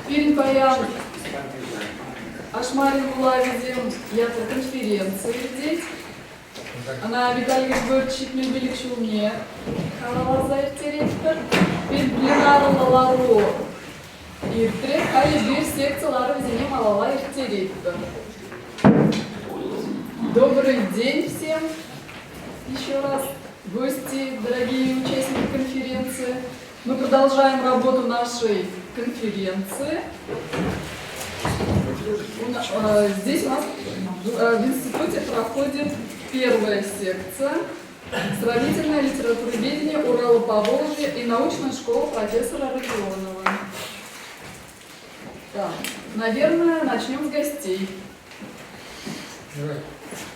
Пиринпаян Ашмарин Булавидим Ятыр конференция здесь. Она Виталий Григорьевич Мельбелик-Шумне Халалазаев директор. Пиринпленарлалару Иртре Хали Бир секциялары Визине Малала Иртеректор. Добрый день всем. Еще раз, гости, дорогие участники конференции. Мы продолжаем работу нашей конференции. Здесь у нас в институте проходит первая секция «Сравнительное литературоведение Урала Поволжья» и научная школа профессора Родионова. Так, наверное, начнем с гостей.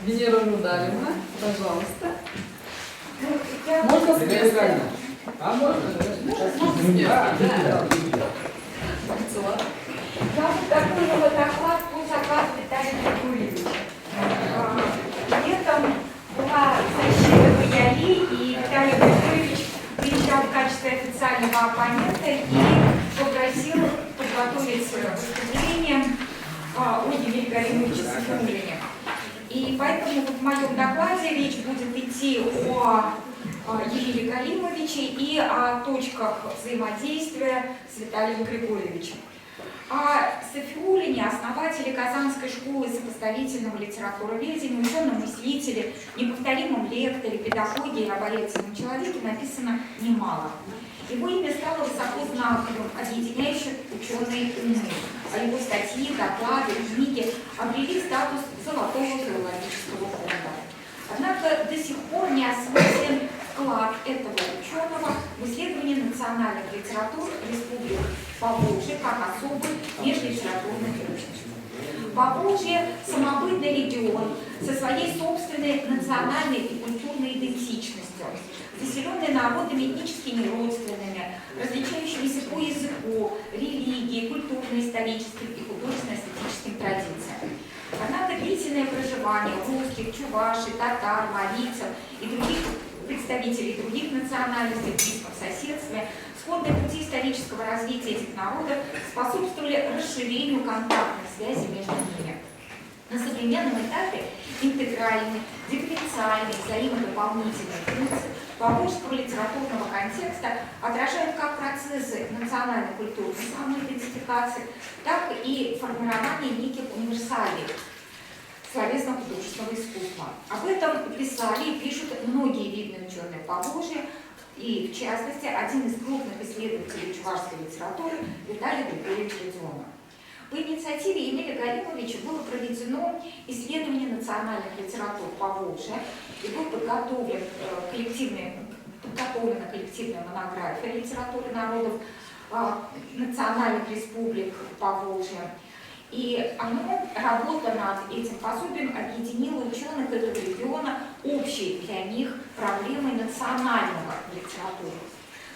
Венера Рудалевна, пожалуйста. Можно с места? А можно? Можно с места, да. Я вот такой вот доклад по заказу Виталия Григорьевича. Летом была защита в Яли, и Виталий Григорьевич приезжал в качестве официального оппонента и попросил подготовить выступление о Евгении Галимовиче Сафиуллине. И поэтому в моем докладе речь будет идти о Евгении Галимовиче и о точках взаимодействия с Виталием Григорьевичем. О Сафиуллине, основателе Казанской школы сопоставительного литературоведения, ученом-мыслителе, неповторимом лекторе, педагоге и обаятельном человеке написано немало. Его имя стало высоко знаковым, объединяющим ученые умы, а его статьи, доклады, книги обрели статус золотого филологического фонда. Однако до сих пор не осмыслен вклад этого ученого в исследование национальных литератур республик Поволжья как особый межлитературной общности. Поволжье – самобытный регион со своей собственной национальной и культурной идентичностью, заселенный народами этнически неродственными, различающимися по языку, религии, культурно-историческим и художественно-эстетическим традициям. Однако длительное проживание русских, чувашей, татар, марийцев и других представителей других национальностей в близком соседстве, сходные пути исторического развития этих народов способствовали расширению контактных связей между ними. На современном этапе интегральные, дифференциальные, взаимодополнительные функции поволжского литературного контекста отражают как процессы национально-культурной самоидентификации, так и формирование неких универсалей словесно-художественного искусства. Об этом писали и пишут многие видные ученые Поволжья, и в частности один из крупных исследователей чувашской литературы Виталий Григорьевич Родионов. По инициативе Емеля Галимовича было проведено исследование национальных литератур Поволжья и был подготовлена коллективная монография литературы народов национальных республик Поволжья. И работа над этим пособием объединила ученых этого региона общей для них проблемой национального литературы.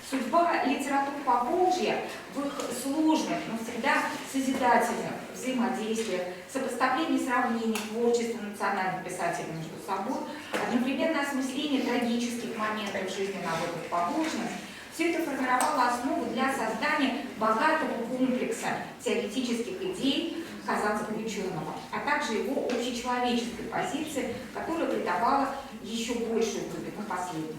Судьба литератур Поволжья в их сложных, но всегда созидательных взаимодействиях, сопоставлении сравнений творчества национальных писателей между собой, одновременно осмысление трагических моментов жизни народов Поволжья, все это формировало основу для создания богатого комплекса теоретических идей казанского ученого, а также его общечеловеческой позиции, которая придавала еще большую глубину последних.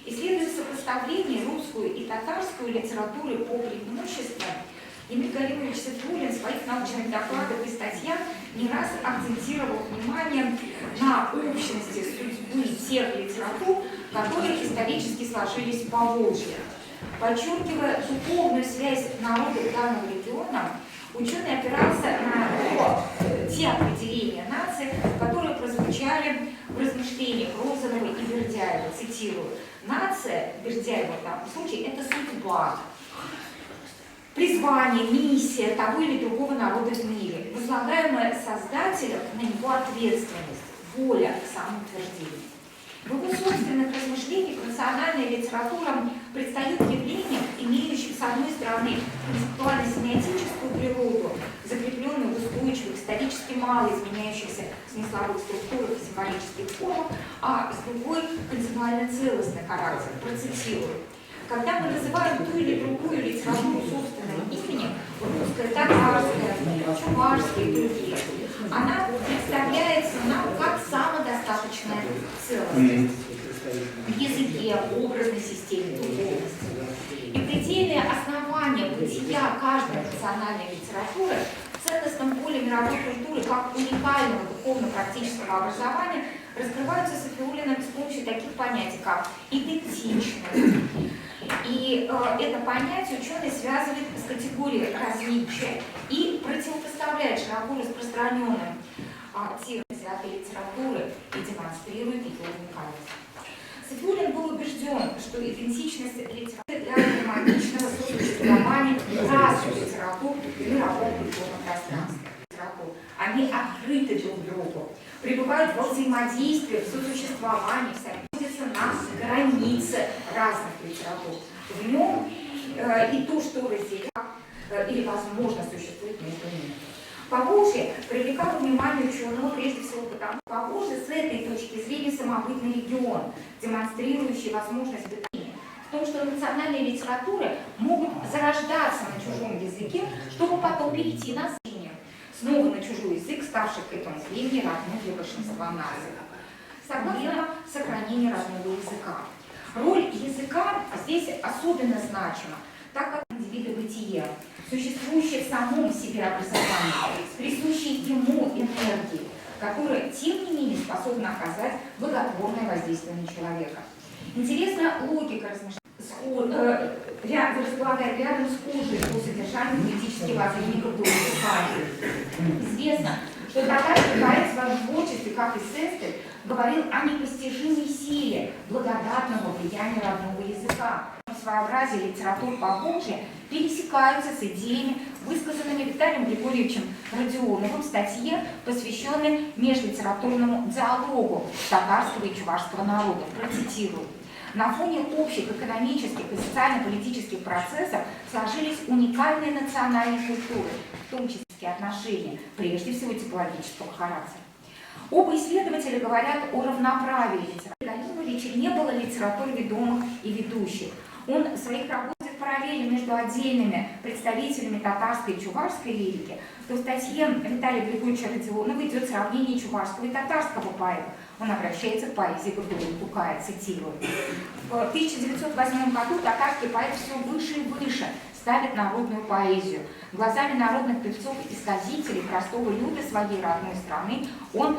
Исследуя сопоставление русскую и татарскую литературы по преимуществам, Емель Галимович Сафиуллин в своих научных докладах и статьях не раз акцентировал внимание на общности судьбы тех литератур, которые исторически сложились в Поволжье. Подчеркивая духовную связь народов данного региона, ученый опирался на те определения нации, которые прозвучали в размышлениях Розанова и Бердяева. Цитирую: «Нация, Бердяева в данном случае, это судьба, призвание, миссия того или другого народа в мире, возлагаемая Создателем на него ответственность, воля к самоутверждению». В его собственных размышлениях национальная литература предстает явлением, имеющим, с одной стороны, концептуально-семиотическую природу, закрепленную в устойчивых исторически очень мало изменяющихся смысловых структурах и символических формах, а с другой концептуально целостный характер. Процитирую. Когда мы называем ту или другую литературу собственным именем, русская, татарская, чувашская и другие, она представляется нам как самодостаточная целостность в языке, образной системе, духовности. И предельные основания бытия каждой национальной литературы в ценностном поле мировой культуры как уникального духовно-практического образования раскрываются Сафиуллиным с помощью таких понятий, как идентичность. И это понятие ученый связывает с категорией различия и противопоставляет широко распространенным терминам святой литературы и демонстрирует ее уникальность. Сафиуллин был убежден, что идентичность литературы для гармоничного сосуществования разных литератур в мировом культурном пространстве. Они открыты друг другу, пребывают во взаимодействии, в сосуществовании, находятся на границе разных литератур. В нем и то, что разделяет, или возможно существует между ними. Поволжье привлекало внимание ученого прежде всего потому, что Поволжье с этой точки зрения самобытный регион, демонстрирующий возможность бытия. В том, что национальные литературы могут зарождаться на чужом языке, чтобы потом перейти на зрение. Снова на чужой язык, ставший к этому времени родным для большинства наций. Проблема сохранения родного языка. Роль языка здесь особенно значима, так как индивида бытия, существующее в самом себе образовании, с присущей ему энергией, которая, тем не менее, способна оказать благотворное воздействие на человека. Интересна логика размышления, располагает рядом схожие по содержанию политических воззренников Дума. Известно, что татарский поэт в своем творчестве, как и Сестель, говорил о непостижимой силе благодатного влияния родного языка. Своеобразие литератур Поволжья пересекаются с идеями, высказанными Виталием Григорьевичем Родионовым в статье, посвященной межлитературному диалогу татарского и чувашского народа. Процитирую. На фоне общих экономических и социально-политических процессов сложились уникальные национальные культуры, в том числе отношения, прежде всего типологического характера. Оба исследователя говорят о равноправии литературы. Галимовича не было литератур ведомых и ведущих. Он в своих работах параллели между отдельными представителями татарской и чувашской лирики, то в статье Виталия Григорьевича Родионова идет сравнение чувашского и татарского поэта. Он обращается к поэзии Габдуллы Тукая, цитирую. В 1908 году татарский поэт все выше и выше ставит народную поэзию. Глазами народных певцов и сказителей простого люда своей родной страны он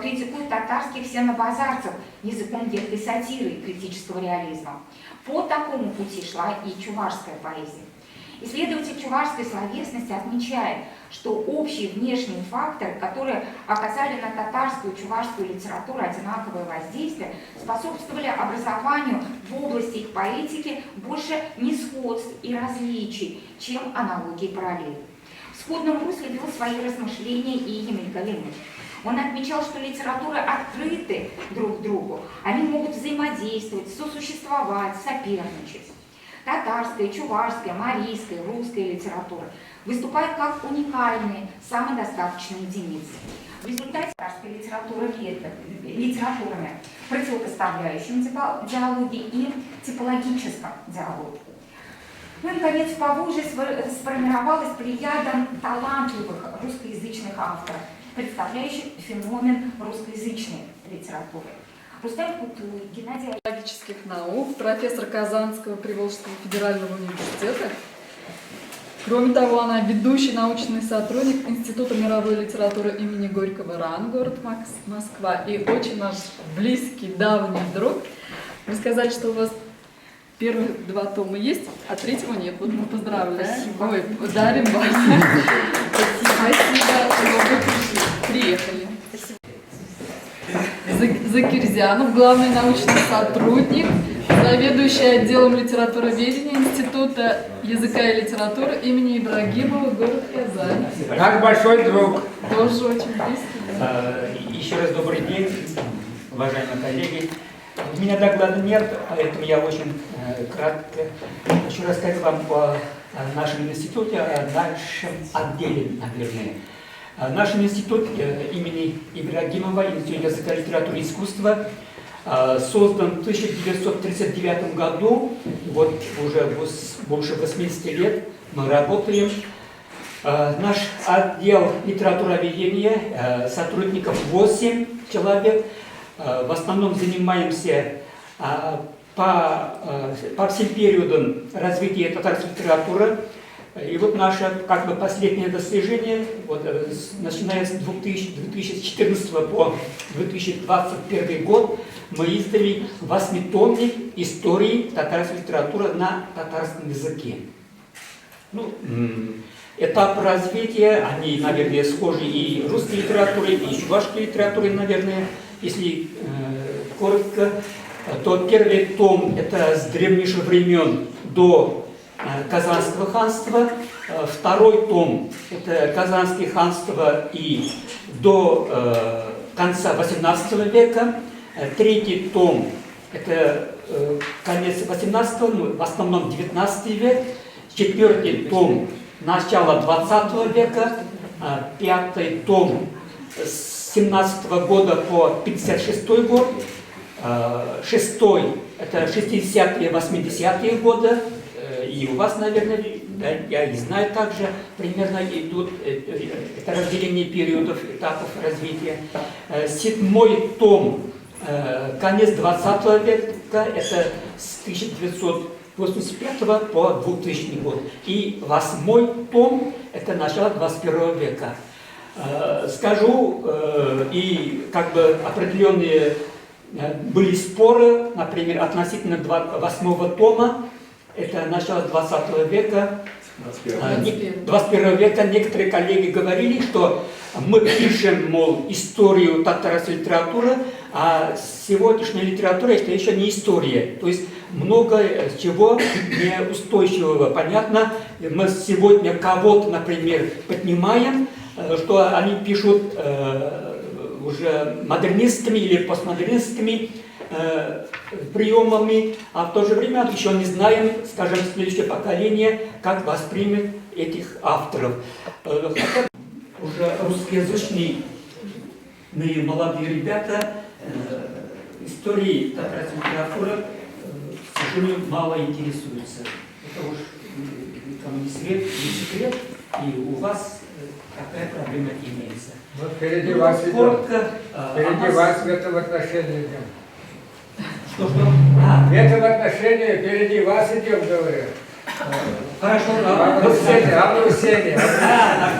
критикует татарских сенобазарцев языком едкой сатиры и критического реализма. По такому пути шла и чувашская поэзия. Исследователь чувашской словесности отмечает, что общие внешние факторы, которые оказали на татарскую и чувашскую литературу одинаковое воздействие, способствовали образованию в области их поэтики больше несходств и различий, чем аналогии и параллели. В сходном русле вел свои размышления и Емель Галимович. Он отмечал, что литературы открыты друг другу, они могут взаимодействовать, сосуществовать, соперничать. Татарская, чувашская, марийская, русская литература выступают как уникальные, самодостаточные единицы. В результате татарской литературами, противопоставляющим диалоге и типологическом диалоге. Ну и, наконец, в Поволжье сформировалась плеяда талантливых русскоязычных авторов, представляющих феномен русскоязычной литературы. Рустем Кутуй, Геннадий Логических наук, профессор Казанского Приволжского федерального университета. Кроме того, она ведущий научный сотрудник Института мировой литературы имени Горького РАН, город Москва, и очень наш близкий, давний друг. Вы сказали, что у вас первые 2 тома есть, а 3-го нет. Вот мы поздравляем. Спасибо. Ой, дарим вам. Спасибо, что вы приехали. Закирзянов, главный научный сотрудник, заведующий отделом литературоведения Института языка и литературы имени Ибрагимова, город Казань. Как большой друг. Тоже очень близкий. Еще раз добрый день, уважаемые коллеги. У меня доклада нет, поэтому я очень кратко хочу рассказать вам о нашем институте, о нашем отделе, наверное. Наш институт имени Ибрагимова, Институт языка, литературы и искусства, создан в 1939 году, вот уже больше 80 лет мы работаем. Наш отдел литературоведения, сотрудников 8 человек, в основном занимаемся по всем периодам развития татарской литературы. И вот наше как бы последнее достижение, вот, начиная с 2014 по 2021 год, мы издали 8-томник истории татарской литературы на татарском языке. Ну, этап развития, они, наверное, схожи и русской литературой, и чувашской литературой, наверное, если коротко, то первый том это с древнейших времен до Казанского ханства, второй том это Казанское ханство и до конца XVIII века, третий том это конец XVIII, ну, в основном XIX век, четвертый том начало XX века, пятый том с 17 года по 56 год, шестой это 60-е, 80-е годы, и у вас, наверное, да, я и знаю также, примерно идут это разделение периодов, этапов развития. Седьмой том, конец 20 века, это с 1985 по 2000 год. И восьмой том, это начало 21 века. Скажу, и как бы определенные были споры, например, относительно 8 тома, это начало 20 века, 21 века. Некоторые коллеги говорили, что мы пишем, мол, историю татарской литературы, а сегодняшняя литература это еще не история. То есть много чего неустойчивого. Понятно, мы сегодня кого-то, например, поднимаем, что они пишут уже модернистскими или постмодернистскими приемами, а в то же время еще не знаем, скажем, следующее поколение, как воспримет этих авторов. Хотя уже русскоязычные молодые ребята историей татарской литературы, к сожалению, мало интересуются. Это уж никому не секрет, и у вас такая проблема имеется. Вот впереди вас идем. Коротко, Впереди вас в этом отношении идем. Что? В этом отношении впереди вас идем, говорю. Хорошо, Обрусение.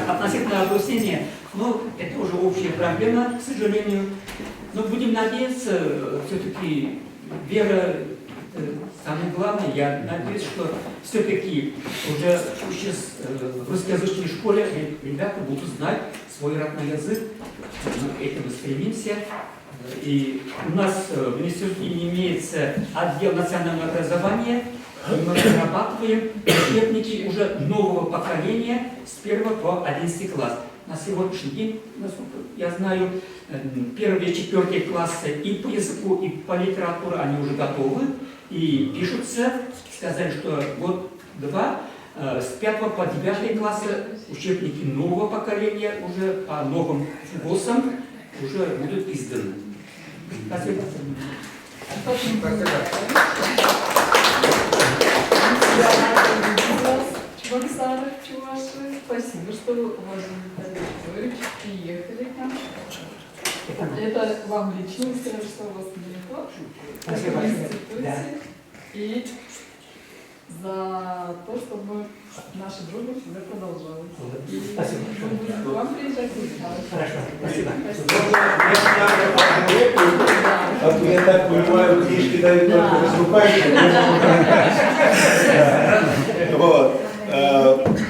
относительно обрусения, ну, это уже общая проблема, к сожалению. Но будем надеяться, все-таки вера, самое главное, я надеюсь, что все-таки уже сейчас в русскоязычной школе ребята будут знать свой родной язык, мы к этому стремимся. И у нас в институте имеется отдел национального образования, и мы разрабатываем учебники уже нового поколения с 1 по 11 класс. На сегодняшний день, насколько я знаю, первые 4 классы и по языку, и по литературе они уже готовы и пишутся. Сказали, что год-два, с 5 по 9 классы учебники нового поколения уже по новым ГОСам уже будут изданы. Спасибо. Чебоксары, Чуваши. Спасибо, что вы, уважаемый Виталий Григорьевич, приехали к нам. Это вам лично, сказали, что у вас недалеко. Спасибо. В институте. Да. И за то, чтобы наша дружба всегда продолжалась. И Спасибо. мы будем к вам приезжать. Хорошо. Спасибо. Я так понимаю, книжки дают только выступающим. Вот.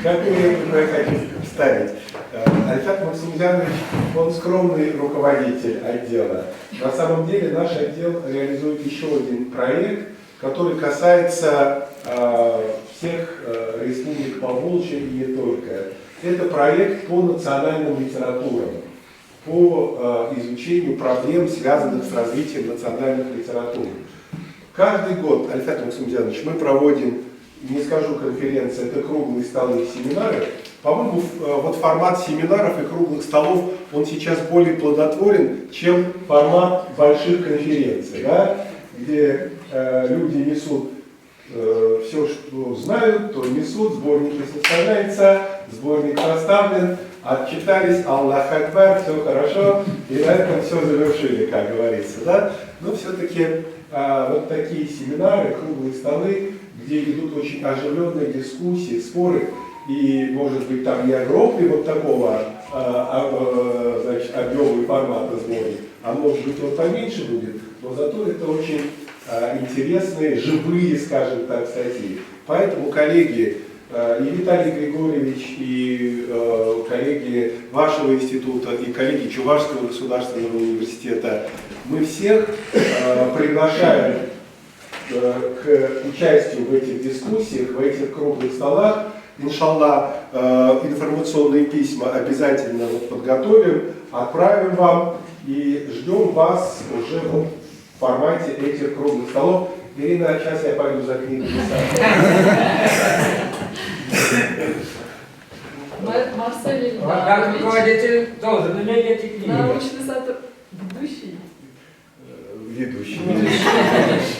Какую я хочу вставить? Альфат Максимiliaнович, он скромный руководитель отдела. На самом деле наш отдел реализует еще один проект, который касается всех республик Поволжья и не только. Это проект по национальным литературам, по изучению проблем, связанных с развитием национальных литератур. Каждый год, Альфат Максимiliaнович, мы проводим, не скажу конференции, это круглые столы и семинары, По-моему, вот формат семинаров и круглых столов, он сейчас более плодотворен, чем формат больших конференций, да, где люди несут все, что знают, то несут, сборник составляется, сборник составлен, отчитались, Аллах Акбар, все хорошо, и на этом все завершили, как говорится, да. Но все-таки вот такие семинары, круглые столы, где идут очень оживленные дискуссии, споры, и, может быть, там не огромный вот такого значит, объема и формата сборник, а может быть, он поменьше будет, но зато это очень интересные, живые, скажем так, статьи. Поэтому, коллеги, и Виталий Григорьевич, и коллеги вашего института, и коллеги Чувашского государственного университета, мы всех приглашаем к участию в этих дискуссиях, в этих круглых столах. Иншаллах, информационные письма обязательно подготовим, отправим вам и ждем вас уже в формате этих круглых столов. Ирина, сейчас я пойду за книгой писать. Марсель Как руководитель должен иметь эти книги. научный сотрудник, Ведущий.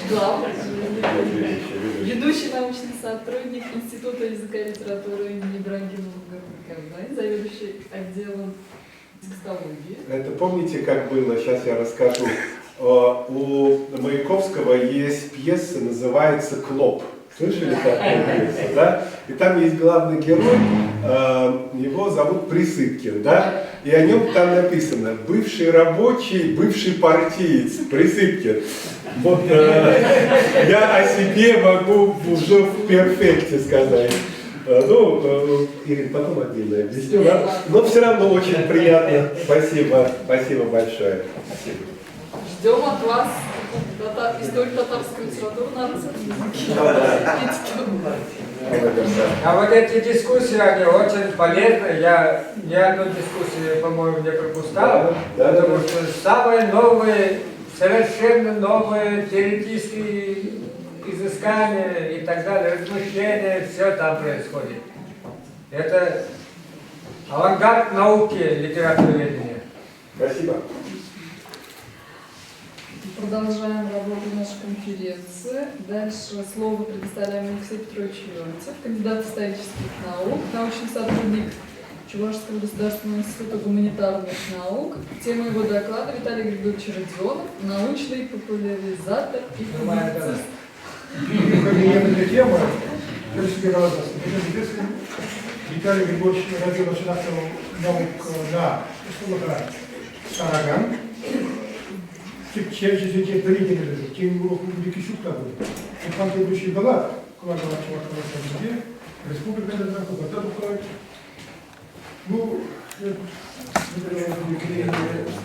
Главный. Ведущий научный сотрудник Института языка и литературы имени Ибрагимова ГКБ, заведующий отделом текстологии. Это помните, как было? Сейчас я расскажу. У Маяковского есть пьеса, называется «Клоп». Слышали такую пьесу, да? И там есть главный герой, его зовут Присыпкин, да? И о нем там написано: бывший рабочий, бывший партиец, Присыпкин. Вот я о себе могу уже в перфекте сказать. Ну, Ирина, потом отдельно объясню, да? Но все равно очень приятно. Спасибо, спасибо большое. Спасибо. Ждем от вас историю татарской литературы на русском языке. А вот эти дискуссии, они очень полезны. Я ни одну дискуссию, по-моему, не пропускал, потому что самые новые, совершенно новые теоретические изыскания и так далее, размышления, все там происходит. Это авангард науки, литературоведения. Спасибо. Продолжаем работу нашей конференции. Дальше слово предоставляем Алексею Петровичу Леонтьев, кандидат исторических наук, научный сотрудник Чувашского государственного института гуманитарных наук. Тема его доклада Виталий Григорьевич Родионов, научный популяризатор и публицист. Эта тема, Виталий Григорьевич Родионов, доктор наук на Сараган. Çevresindeki bölgeleri, Çin Republik'i şutladı. Ufak bir şey var, kullanılan çabalarımızda Respublika'da da kullanılıyor. Bu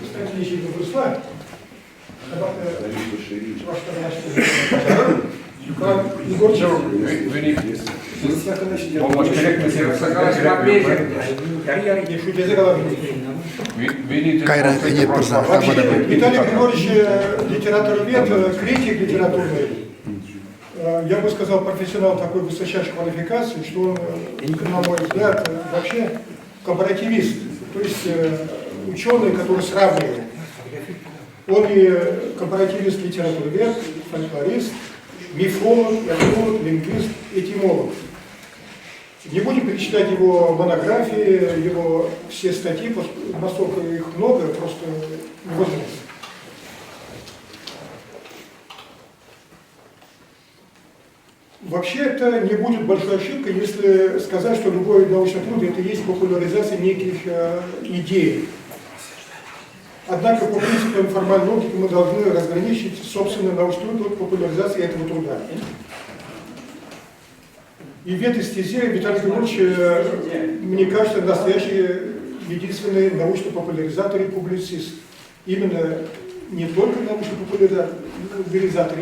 strateji выросла. Виталий Григорьевич литературовед, критик литературный. Я бы сказал, профессионал такой высочайшей квалификации, что он, на мой взгляд, вообще компаративист, то есть ученый, который сравнивает. Он и компаративист литературовед, фольклорист, мифолог, этнолог, лингвист, этимолог. Не будем перечислять его монографии, его все статьи, настолько их много, просто невозможно. Вообще это не будет большой ошибкой, если сказать, что любой научный труд это и есть популяризация неких идей. Однако по принципам формальной логики мы должны разграничить собственный научный труд от популяризации этого труда. И в этой стезе Виталий Григорьевич, мне кажется, настоящий единственный научный популяризатор и публицист. Именно не только научный популяризатор,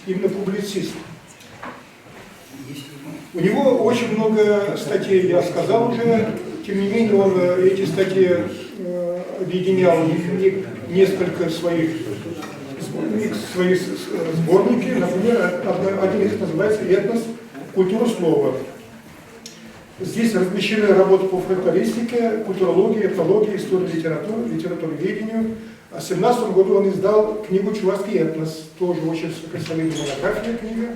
именно публицист. У него очень много статей, я сказал уже, тем не менее он эти статьи объединял в несколько своих сборники. Например, один из них называется «Этнос. Культура слова». Здесь размещены работы по фольклористике, культурологии, этнологии, истории литературы, литературоведению. А в 2017 году он издал книгу «Чувашский этнос», тоже очень солидная монография книга.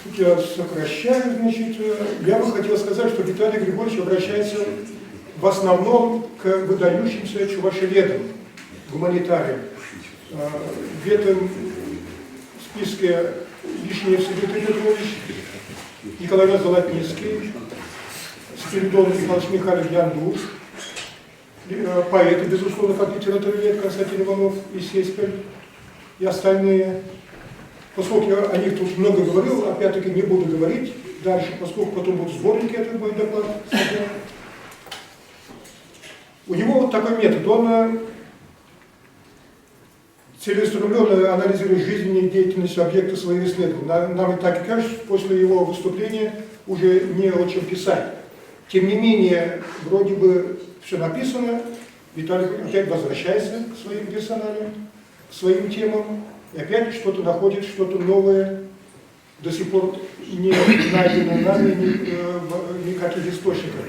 Тут я сокращаю, значит, я бы хотел сказать, что Виталий Григорьевич обращается в основном к выдающимся чувашеведам, гуманитариям. В этом списке Вишневский Дмитрий Петрович, Николай Иванович Золотницкий, Спиридон Михайлович Михайлов Яндуш, поэты, безусловно, как литературовед Константин Иванов и Сеспель и остальные. Поскольку я о них тут много говорил, опять-таки не буду говорить дальше, поскольку потом будут сборники, это мой доклад. У него вот такой метод, он целеустремленно анализирует жизненную деятельность объекта своих исследований. Нам и так и кажется, после его выступления уже не о чем писать. Тем не менее, вроде бы все написано, Виталий опять возвращается к своим персоналям, к своим темам, и опять что-то находит, что-то новое, до сих пор не найденное нами в никаких источниках.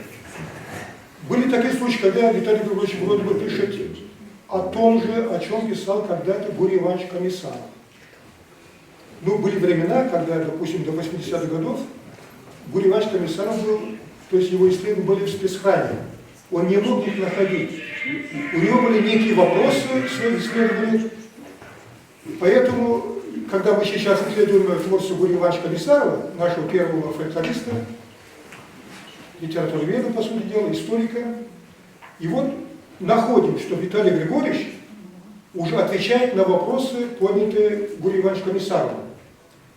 Были такие случаи, когда Виталий Григорьевич вроде бы пишет о том же, о чем писал когда-то Гурий Иванович Комиссаров. Ну, были времена, когда, допустим, до 80-х годов Гурий Иванович Комиссаров был, то есть его исследования были в спецхране. Он не мог их находить. У него были некие вопросы в своих исследованиях. Поэтому, когда мы сейчас исследуем творчество Гурия Ивановича Комиссарова, нашего первого фольклориста, литературоведа, по сути дела, историка, и вот находим, что Виталий Григорьевич уже отвечает на вопросы, поднятые Гурием Ивановичем Комиссаровым.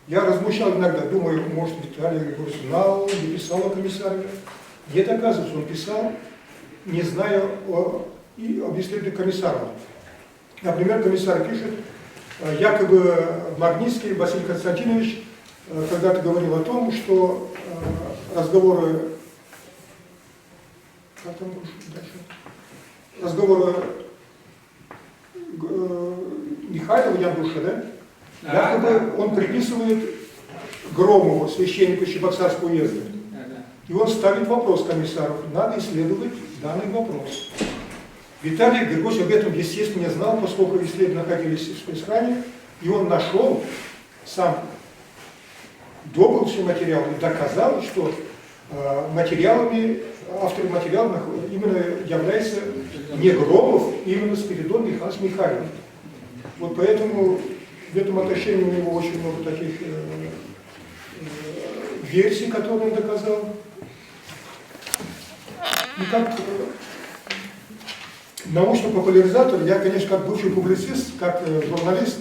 Я размышлял иногда, думаю, может, Виталий Григорьевич знал, не писал о Комиссарове. Нет, оказывается, он писал, не зная об исследовании Комиссарова. Например, Комиссар пишет, якобы Магнитский Василий Константинович когда-то говорил о том, что разговоры Михайлова Яндуша, да? Якобы он приписывает Громову, священнику Чебоксарского уезда. И он ставит вопрос Комиссаров, надо исследовать данный вопрос. Виталий Григорьевич об этом, естественно, не знал, поскольку исследования находились в спецхране, и он нашел, сам добыл все материалы и доказал, что автором материалов именно является не Громов, именно Спиридон Михайлович Михайлов. Вот поэтому в этом отношении у него очень много таких версий, которые он доказал. И как научный популяризатор, я, конечно, как бывший публицист, как журналист,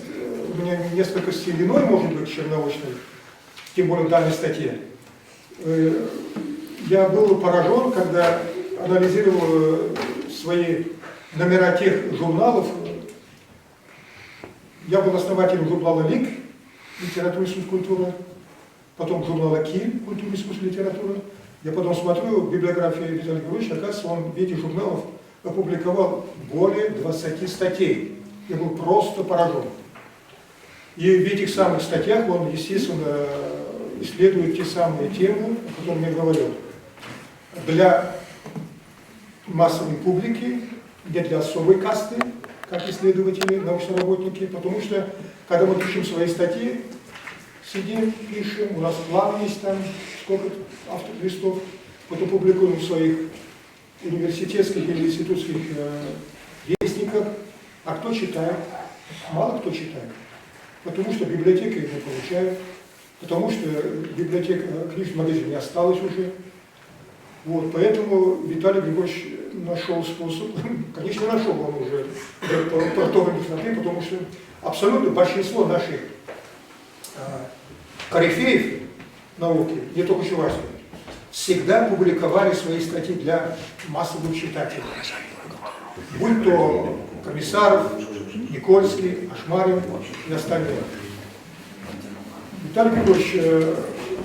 у меня несколько стиль иной, может быть, чем научный, тем более в данной статье. Я был поражен, когда анализировал свои номера тех журналов. Я был основателем журнала «Лик», литература и культура, потом журнала «Киль», культура, искусство, литература. Я потом смотрю в библиографии Виталия Григорьевича, оказывается, он в виде журналов опубликовал более 20 статей. Я был просто поражен. И в этих самых статьях он, естественно, исследует те самые темы, о которых я говорил. Для массовой публики, не для особой касты, как исследователи, научные работники, потому что, когда мы пишем свои статьи, сидим, пишем, у нас план есть там, сколько авторов листов, потом публикуем в своих университетских или институтских вестниках. А кто читает? Мало кто читает. Потому что библиотеки их не получают, потому что библиотека, книжный магазин не осталось уже. Вот, поэтому Виталий Григорьевич нашел способ, конечно, нашел он уже портовой быстроты, потому что абсолютно большинство наших корифеев науки, не только чувашских, всегда публиковали свои статьи для массовых читателей. Будь то Комиссаров, Никольский, Ашмарин и остальные. Виталий Григорьевич,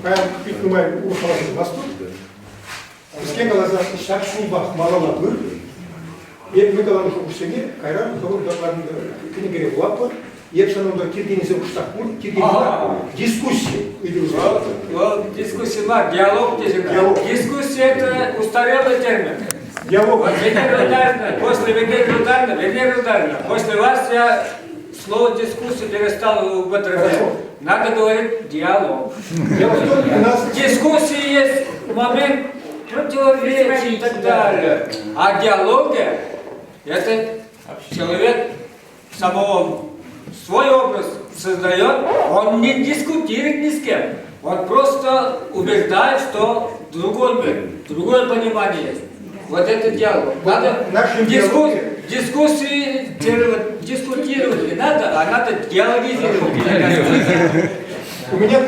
kaip pirmai užklausė mastu, viskie galasa šakšnį malala ir Mikalas užsienį, kaira, knygai lapą, епсанонда киргенизм кыштакур, дискуссия. Вот дискуссия, диалог дежурный. Диалог. Дискуссия это устарелый термин. Диалог. Вот Венера Ударина, после Венера Ударина. После вас я слово дискуссия перестал употреблять. Надо говорить диалог. Дело в том, у нас В дискуссии есть момент противоречий и так далее. А диалогия это человек самого свой образ создает, он не дискутирует ни с кем. Он просто убеждает, что другой мир, другое понимание есть. Вот это диалог. Надо дискуссии дискутировать не надо, а надо диалогизировать. у меня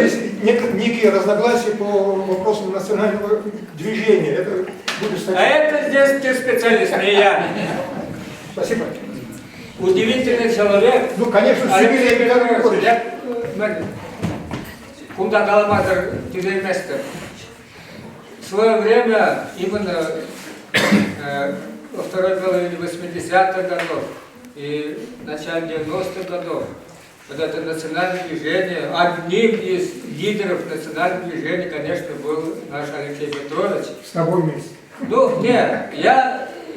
есть некие разногласия по вопросам национального движения. Это буду А статья. это здесь ты специалист, не я. Спасибо. Удивительный человек. Ну, конечно, Алексей Сибирь Петрович, Кунда Галамазар Тюзельместер. В свое время, именно во второй половине 80-х годов и начале 90-х годов, вот это национальное движение, одним из лидеров национального движения, конечно, был наш Алексей Петрович. С тобой вместе. Ну, нет,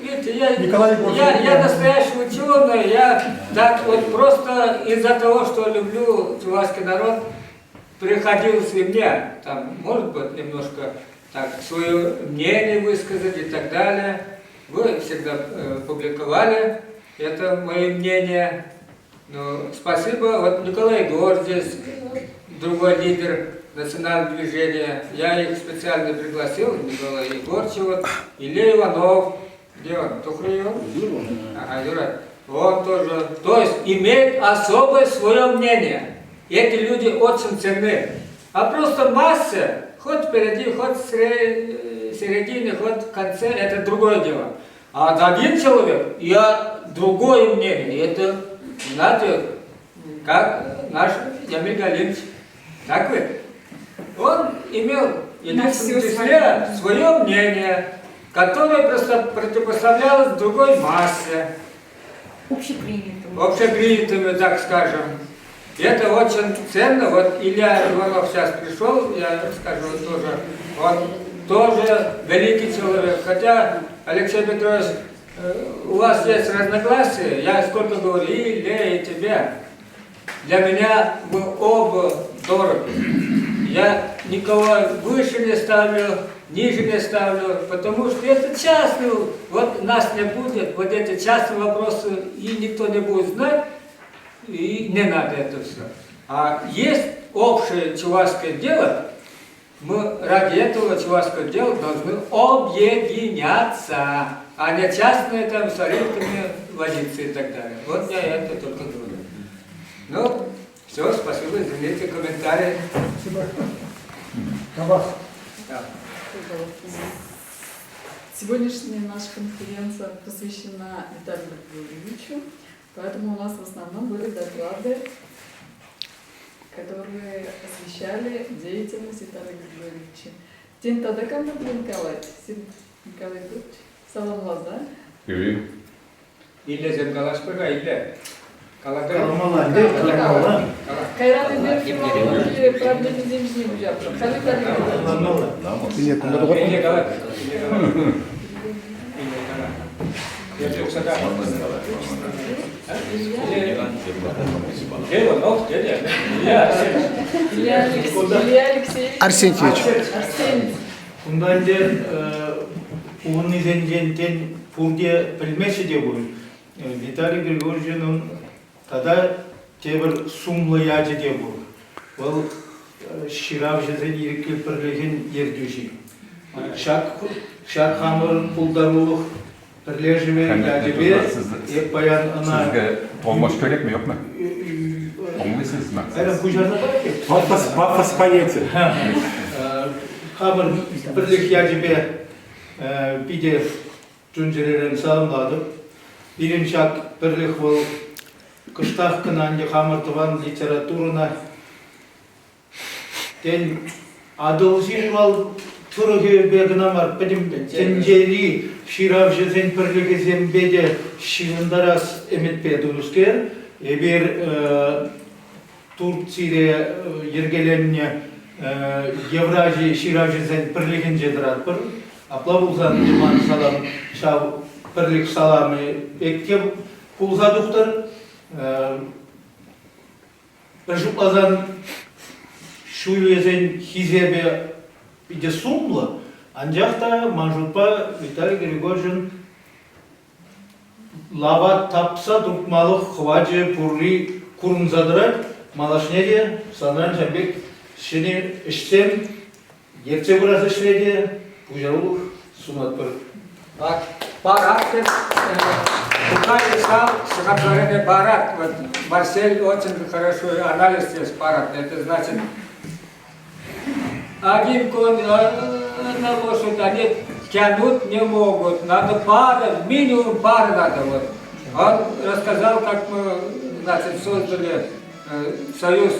видите, Николай Егорович, я настоящий ученый, я так вот просто из-за того, что люблю чувашский народ, приходилось и мне, там, может быть, немножко так, свое мнение высказать и так далее. Вы всегда публиковали это мое мнение. Ну, спасибо. Вот Николай Егорович здесь, другой лидер национального движения. Я их специально пригласил, Николай Егорович, вот, Илья Иванов. Где он? Тухрыев? Ага, Юра. Он тоже. То есть имеет особое свое мнение. Эти люди очень ценны. А просто масса, хоть впереди, хоть в середине, хоть в конце, это другое дело. А один человек, я другое мнение. Это, знаете, как наш Ямиль Галинович. Так вы? Он имел единственное числе свое мнение, которое просто противопоставлялось другой массе. Общепринятыми, так скажем. И это очень ценно. Вот Илья Иванов сейчас пришел, я скажу тоже, он тоже великий человек. Хотя, Алексей Петрович, у вас есть разногласия, я сколько говорю, и Илья, и тебе. Для меня мы оба дороги. Я никого выше не ставлю, ниже не ставлю, потому что это частный, вот нас не будет, вот эти частные вопросы, и никто не будет знать, и не надо это все. А есть общее чувашское дело, мы ради этого чувашского дела должны объединяться, а не частные там с орешками водиться и так далее. Вот я это только говорю. Ну, все, спасибо, извините, комментарии. Спасибо. А вас? Да. Сегодняшняя наша конференция посвящена Виталию Григорьевичу, поэтому у нас в основном были доклады, которые освещали деятельность Виталия Григорьевича. Тен Тадакам Николай Григорьевич, салам вас, да? Привет. Или Земгалашпыга, или Каламалан. Кайран Эдер филологии проблемы земли уже. Халид Алиевич. Нет, Или Галат. Я только сюда. Иванов, дядя. Илья Алексеевич. Арсентьевич. Арсентьевич. Bundan onun izleyeceğinden Furdiye bilmesi de bu. Vitaliy Grigorjin'in tada tebir sumlayıcı de bu. Bu şiravcıdan irkil perlegen yerdüşi. Şak hamur puldaruluk perlejime yacıbe hep bayan ana. Sizge olmuş gerek mi yok mu? Olmuyorsunuz mu? Evet bu jarda var ki. Пафос понятия. Hamur perleg yacıbe bir de cüncelerin sağımladım. Birinci ak perleg bu kıştak kınanca hamurtuvan literatüruna ten adolşin val Turuge begnamar benim tenceri şiravjı zen perlege zembede şivandaras emet pedulusker Eğer Türkiye'de yergelenme Евразия, Şiraziden birliğince duratır. Apla bulsan liman salam, şav birlik salamı ekte bulsadıktır. Жуплазан шуйлезен хизебе иде сумла, анжақта манжупа Виталий Григорьевич лава тапса дуртмалық хваджи пурли курмзадырат малашнеде санран жабек шене іштен ерте бурасы ішледе пужарулық сумат бір. Парад, Бухарин сам, стихотворение «Парад». Вот Марсель очень хорошо анализ здесь «Парад». Это значит, один конь на лошадь, они тянуть не могут. Надо пара, минимум пары надо. Вот. Он рассказал, как мы, значит, создали союз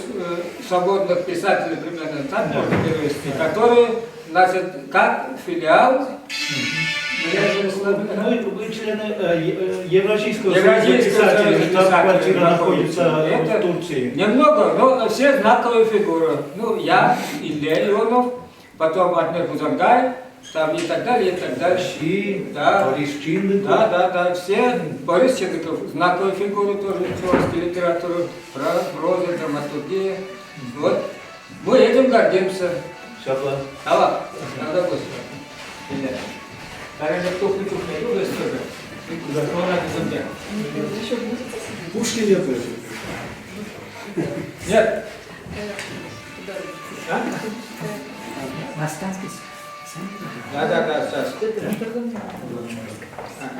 свободных писателей, примерно так можно перевести, который, значит, как филиал. Вы члены Евразийского союза писателей, штаб-квартира находится в Турции. Немного, но все знаковые фигуры. Ну, я, Илья Ионов, потом Адмир Бузангай, там и так далее, и так далее. Щи, Да. Борис Чиндыков. Да, все. Борис Чиндыков, знаковые фигуры тоже русской литературы, проза, драматургия. Вот. Мы этим гордимся. Шапла. Давай, надо быстро. Наверное, тухли, ну, здесь тоже. Еще будете? Пушки нет. Нет. Да, сейчас.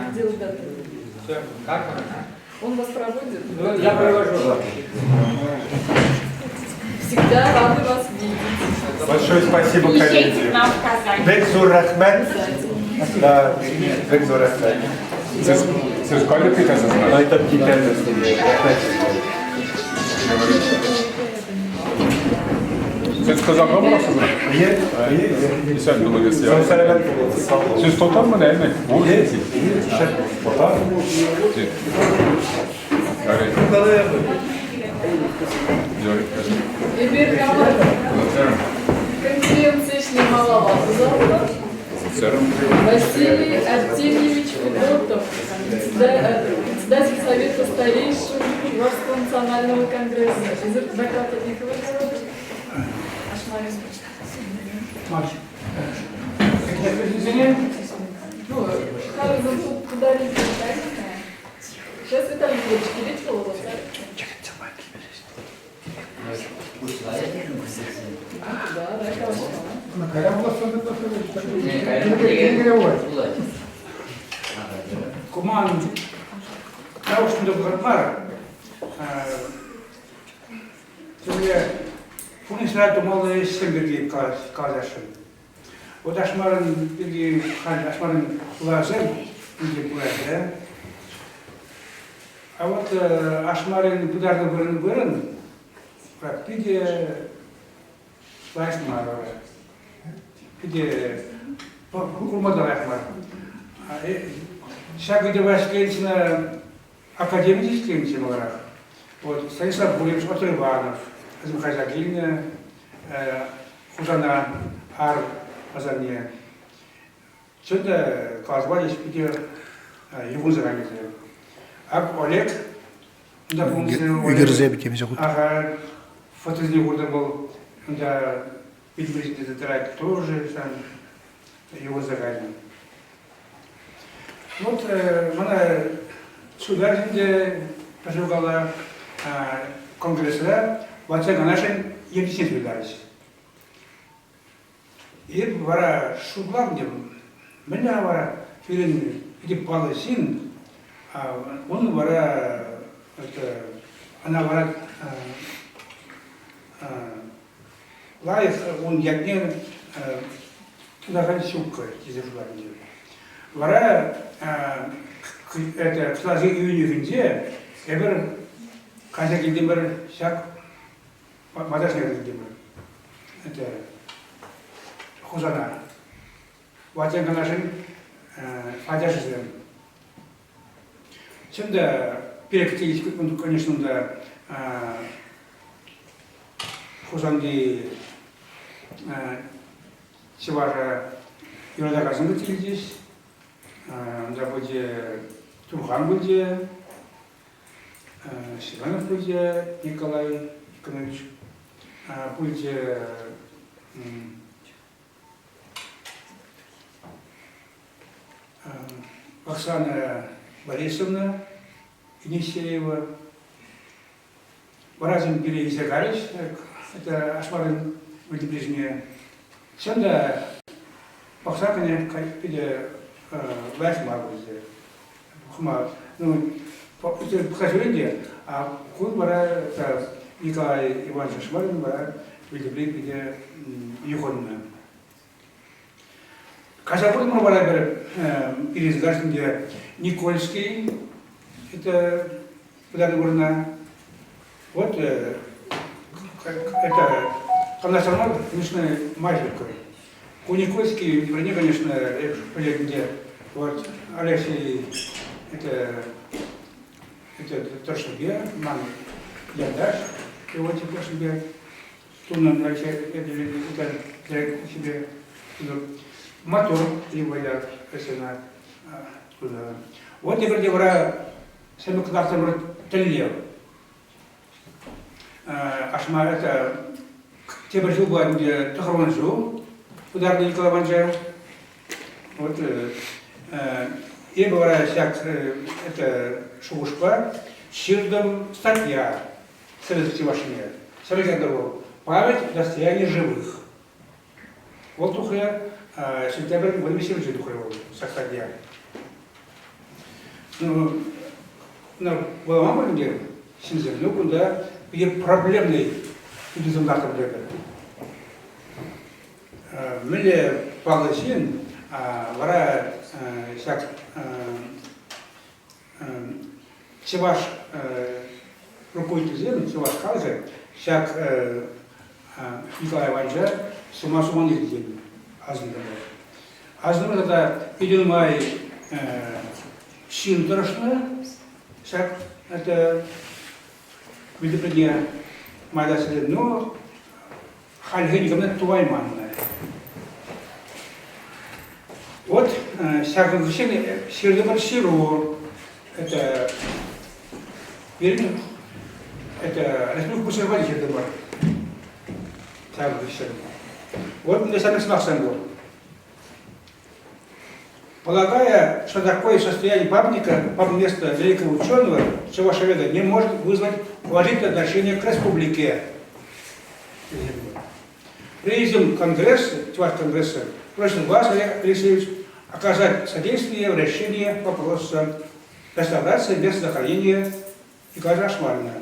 Отдел даты. Все, как Он вас проводит? Ну, я провожу. Всегда рады вас видеть. Большое спасибо, Езжайте коллеги. к нам в Казань. Бекзур Рахмет. Да, Бекзур Рахмет. Це ж коли ти це Но знаєш? это печально. Sen kazanma mı nasıl? Нет, Sen bunu Son göster. söylemek Siz tutar mı ne mi? Bu ne? Теперь конференция шли маловато завтра. Василий Артемьевич Федотов, председатель Совета старейшин Чувашского национального конгресса. Из адвоката Николаева. Ну, Харризон тут подарили. Сейчас Виталий Ильич Киричкова вот так. Да, Куман научный доктор Фунисрату малый симбирги казашын. Вот ашмарын бирги ашмарын лазем бирги буяды. А вот ашмарын бударды бирин как биде лайсмар. Биде курмада ашмар. Шагиде Васькевична академический инженер. Вот Станислав Буревич Отрыванов, Азмхайзагильна, Хузана Ар Азарния. Что-то назвали спикер его заранее. А Олег, Игорь Зебетев зовут. Ага, фотозник был, да, Питбридский театрал тоже сам его заранее. Вот она сюда где пожелала конгресса, вот это наши еписеты видались. И вара шуглам меня вара филин иди паласин, а он вара это она вара лайф он ягнен туда ганчука из журнале. Вара это в слазе июня эбер казаки демер шак мадашный демер это хузана ватен канашин фадяшизм şimdi перектились, конечно, да, Хузанди Севажа Юрада Казан здесь, да будет Турхан будет, Сиванов будет Николай Николаевич, будет Оксана Борисовна Енисеева, Варазин Переизагарич, это Ашмарын Вильдебрижне, Сенда Пахсакане, где Лайфмар будет, ну, это Хазуринде, а Кун Бара, это Николай Иванович Ашмарин, Бара Вильдебриж, где Юхонна. Казахстан мы бара переизгашен, где Никольский, это Подарна. Вот это Канасармар, конечно, мальчик. У Никольский, вернее, конечно, где вот Алексей, это то, что я, мама, я дашь, и вот то, что я, Тунан, это себе мотор, либо я, если на туда. Вот теперь говоря, сами когда-то телев. Ашма это теперь жил бы где Тахарванжу, ударный Николай Ванжаев. Вот и говоря, всяк это шушпа, щирдом статья советских вашими, советских дорог, память достояния живых. Вот тухля сентябрь, вот месяц же тухля сахарья. Ну, на Баламам где синзем, ну куда где проблемный туризм на проблеме. Мы погласим, вара всяк Севаш руководитель, Севаш Халзе, всяк Николай Иванович, сумасуманный день, Азнер. Азнер это идет май Шинтрошна, всяк это видопредня майдасли, но хальгеникам туайманная. Вот всякое вещение Сирдебарсиру, это верно, это республика Бусервали Сирдебар. Всякое вещение. Вот мне сами смахсам был. Полагая, что такое состояние памятника, место великого ученого Чувашеведа не может вызвать положительное отношение к республике. Президиум Конгресса, Конгресса, просит вас, Олег Алексеевич, оказать содействие в решении вопроса реставрации места захоронения Николая Ашмарина,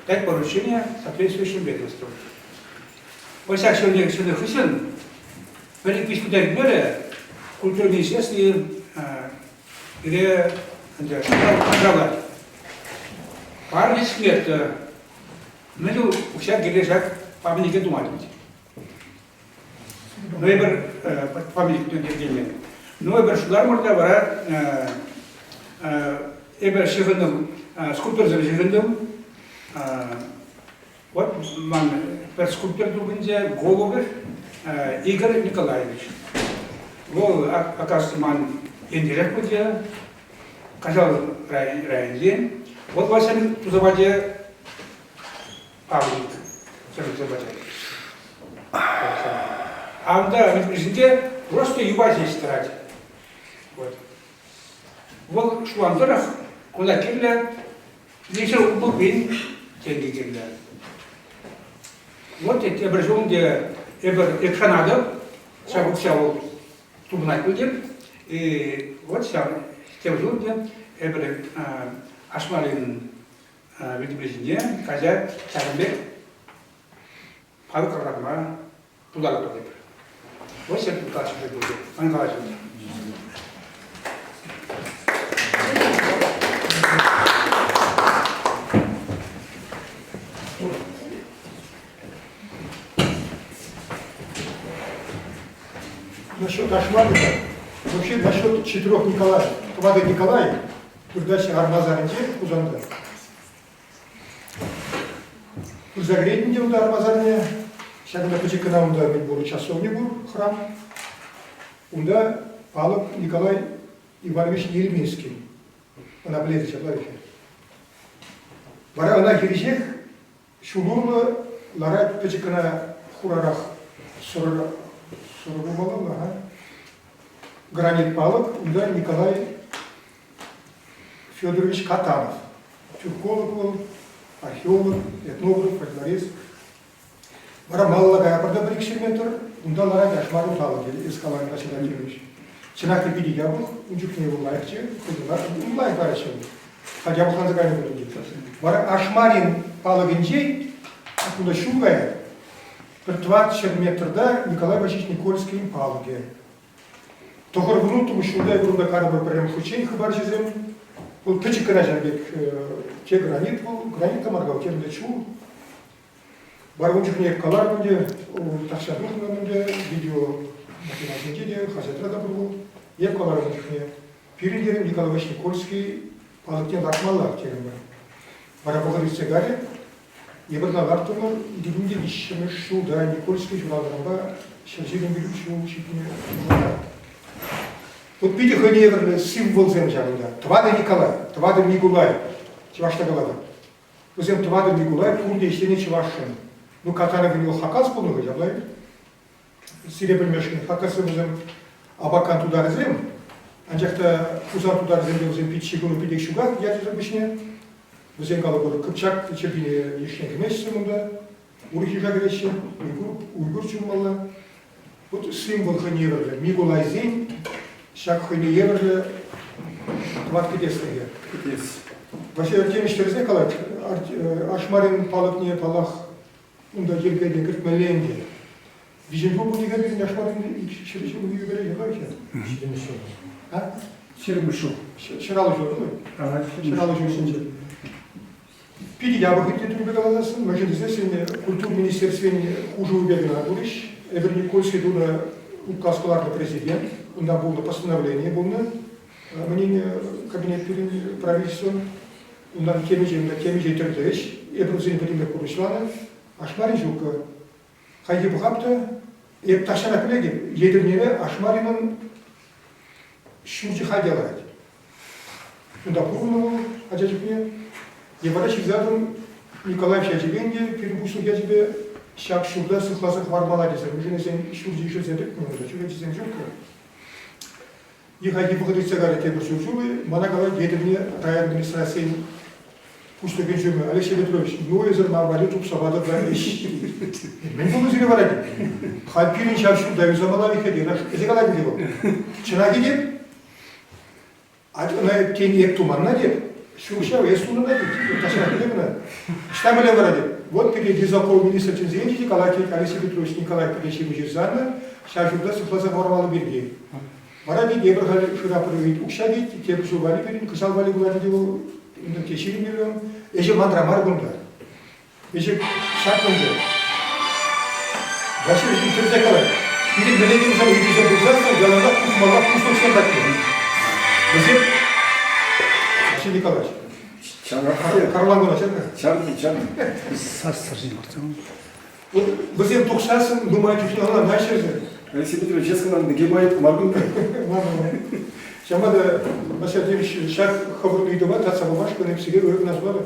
дать поручение соответствующим ведомствам. Во всяких сегодняшних хусин, великий господарь мира, культурные естественные, где отправлять. Парни смерть, ну, у всех лежат памятники думать. Но я памятник не но я шудар можно вара, я шигандом, скульптор за шигандом, вот ман скульптор другие Голубев Игорь Николаевич. Гол оказывается ман интеллект будет, казал район. Вот вас они тузаваде памятник, а да, президент просто юбать здесь тратит. Вот шуандарах, куда кирля, вечер убыл деньги кирля. Вот эти образования, где экшанадов, сабуксял тубнать будет, и вот тем же, где Ашмарин вице-президент, Казак, Сарбек, Павел туда готовит. Вот все это классно будет. Он говорит. Насчет Ашмарина, вообще насчет 4 Николая, Квада Николая, Турдачи Армазаринде, Кузанда. Загредінде удар базарне, шагында пачекана унда был часовня был храм, унда палок Николай Иванович Ельминский, она близко человека. Бара она хирижех, шулурла, лара пачекана хурарах сурумала, гранит палок, унда Николай Федорович Катанов, тюрколог был, археолог, этнограф, фольклорист. Бара маллага апарда бір экспериментер, унда лара дашмару палок, эскалан Васильевич. Чинахты биди ябух, унчукне был лайкче, лайк бараче. Хотя бы ханза гайна был. Бара ашмарин палогинчей, откуда шугая, per 20 метрда Николай Васильевич Никольский палоги. Тохор внутрь шугая груда карабы прям хучей хабарчизем. Был печекана жабек, те гранит был, гранит маргал, те мдачу. Баргунчик не калар буде, такшадух на буде, видео математики, хазятрада был. Я калар не. Передерем Николай Васильевич Никольский палактен ракмалар терем. Бара поговорить сигаре. Я бы на лартуну дивнее вещами шуда Никольский журналamba шерзилен билючу чипне. Вот видите, ханевер символ земжарында. Твада Николай, Твада Николай, Чевашта голова. Возем Твада Николай, курде сене Чевашин. Ну катана винил хакас полного яблай. Серебряный хакас возем абакан туда зем. Анжакта кузан туда зем возем питчигуну пидек шугак, я тебе обычно. Возем калабор кыпчак чепине ешнек месяца мунда. Урихи жагрещи, уйгур чумалла. Вот символ ханевер, Николай зем. Шаг хойни еврже, тватки десные. Вообще Артемий Штерзе калат, ашмарин палак не палах, унда ельгеде грит меленде. Вижен был будет говорить, ашмарин шеречу был говорить, говорите? А? Черемышу. Ширалыжу, ну? Ширалыжу сенче. Пиди я бы хотел тебе говорить, мы же здесь культурное министерство хуже убегано будешь, Эверникольский дуна указ президент. У нас было постановление, было мнение кабинет правительства, у нас теми же трудовищ, и просто не понимаю, куда шлана, ашмари жука, хайди бухапта, и ташана коллеги, едернее ашмарином шурчи ходилать. У нас было, а тебе, я ворачу задом Николай Фяджевенде, перебусил я тебе, шаг шурда с классах вармаладиса, мы же не знаем шурди еще зендек, но это чего эти зендюка. И хаги выходить сагары те бурсюжулы, манагала едевне рай администрации пусто генжумы. Алексей Петрович, ну изер на валюту псавада да ищи. Мен bunu zile var edi. Halpirin çarşı da yüzamala bir kedi. Ezekala gidiyor. Çına gidip, ona kendi ek tumanına diyip, şu uşağı esununa diyip, taşına gidip mi? İşte böyle var edi. Вот перед Дизаков министр Цензенти, Алексей Петрович Николай Петрович Жирзана, шаржуда сыпласа формалы берген. Маради Дебрахали Шурапровит Укшадит, Тебршу Валиперин, Кусал Вали Владимиру, Кешили миллион, Эже Мандрамар Гунда. Эже Шакунда. Василий Терзекала. Или Беледин за Уйдиза Бузаса, Галана Кусмала Кусок Сендакин. Василий Василий Николаевич. Карлан Гуначенко. Чан. Василий Тухшасын, думаете, что она начали? Алексей Петрович, честно, нам нагибает Маргунка. Шамада Василий Артемьевич шаг хаврный дова, та самая что написали, вы назвали.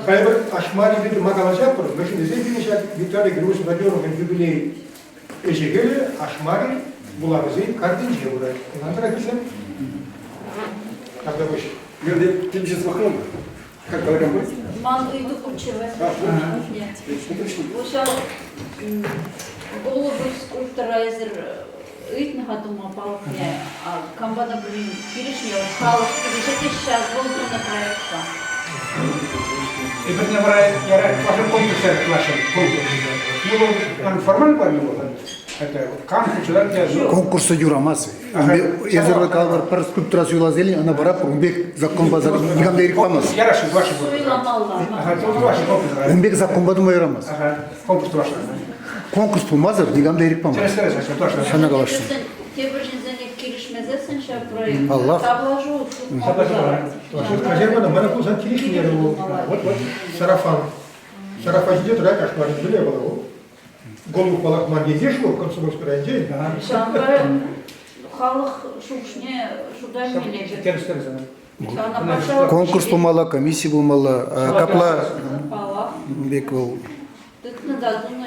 Хайбер Ашмари виды Магалажапур, мы же здесь видим, Виталий Григорьевич Владимиров юбилей Эжегели, Ашмари, Булавзей, Кардинчи, Урай. Надо написать. Когда выше. Говорит, ты сейчас махнул. Как говорим мы? Манду иду кучевая. Ушал голову скульптурайзер итнага дума палкне, а камбана блин киришне хал киришете сейчас был на проекта. И преднамеряет, я ваши конкурсы ваши конкурсы. Ну, он формально понял, это конкурс, да? Конкурсы юрамасы. Езерва калбар пар скульптурасы юлазели, она бара умбек закон базар нигамда ирикпамас. Я рашу ваши. Ага, это ваши конкурсы. Умбек закон бадума ирамас. Ага, конкурс ваш. Конкурс пулмазар нигамда ирикпамас. Через что точно. Шана галаш. Те божензане киришмезесен ша проект. Аллах. Таблажу. Хозяйка, мы на кузан киришне, вот сарафан. Сарафазиде трак ашмарин биле было. Голову балак мандезе шло, комсомольский район. Шамбы халық шушне шуда мелебет. Терс-терс. Конкурс болмала, комиссия болмала, капла Палах. бек был. Тут надо, ну,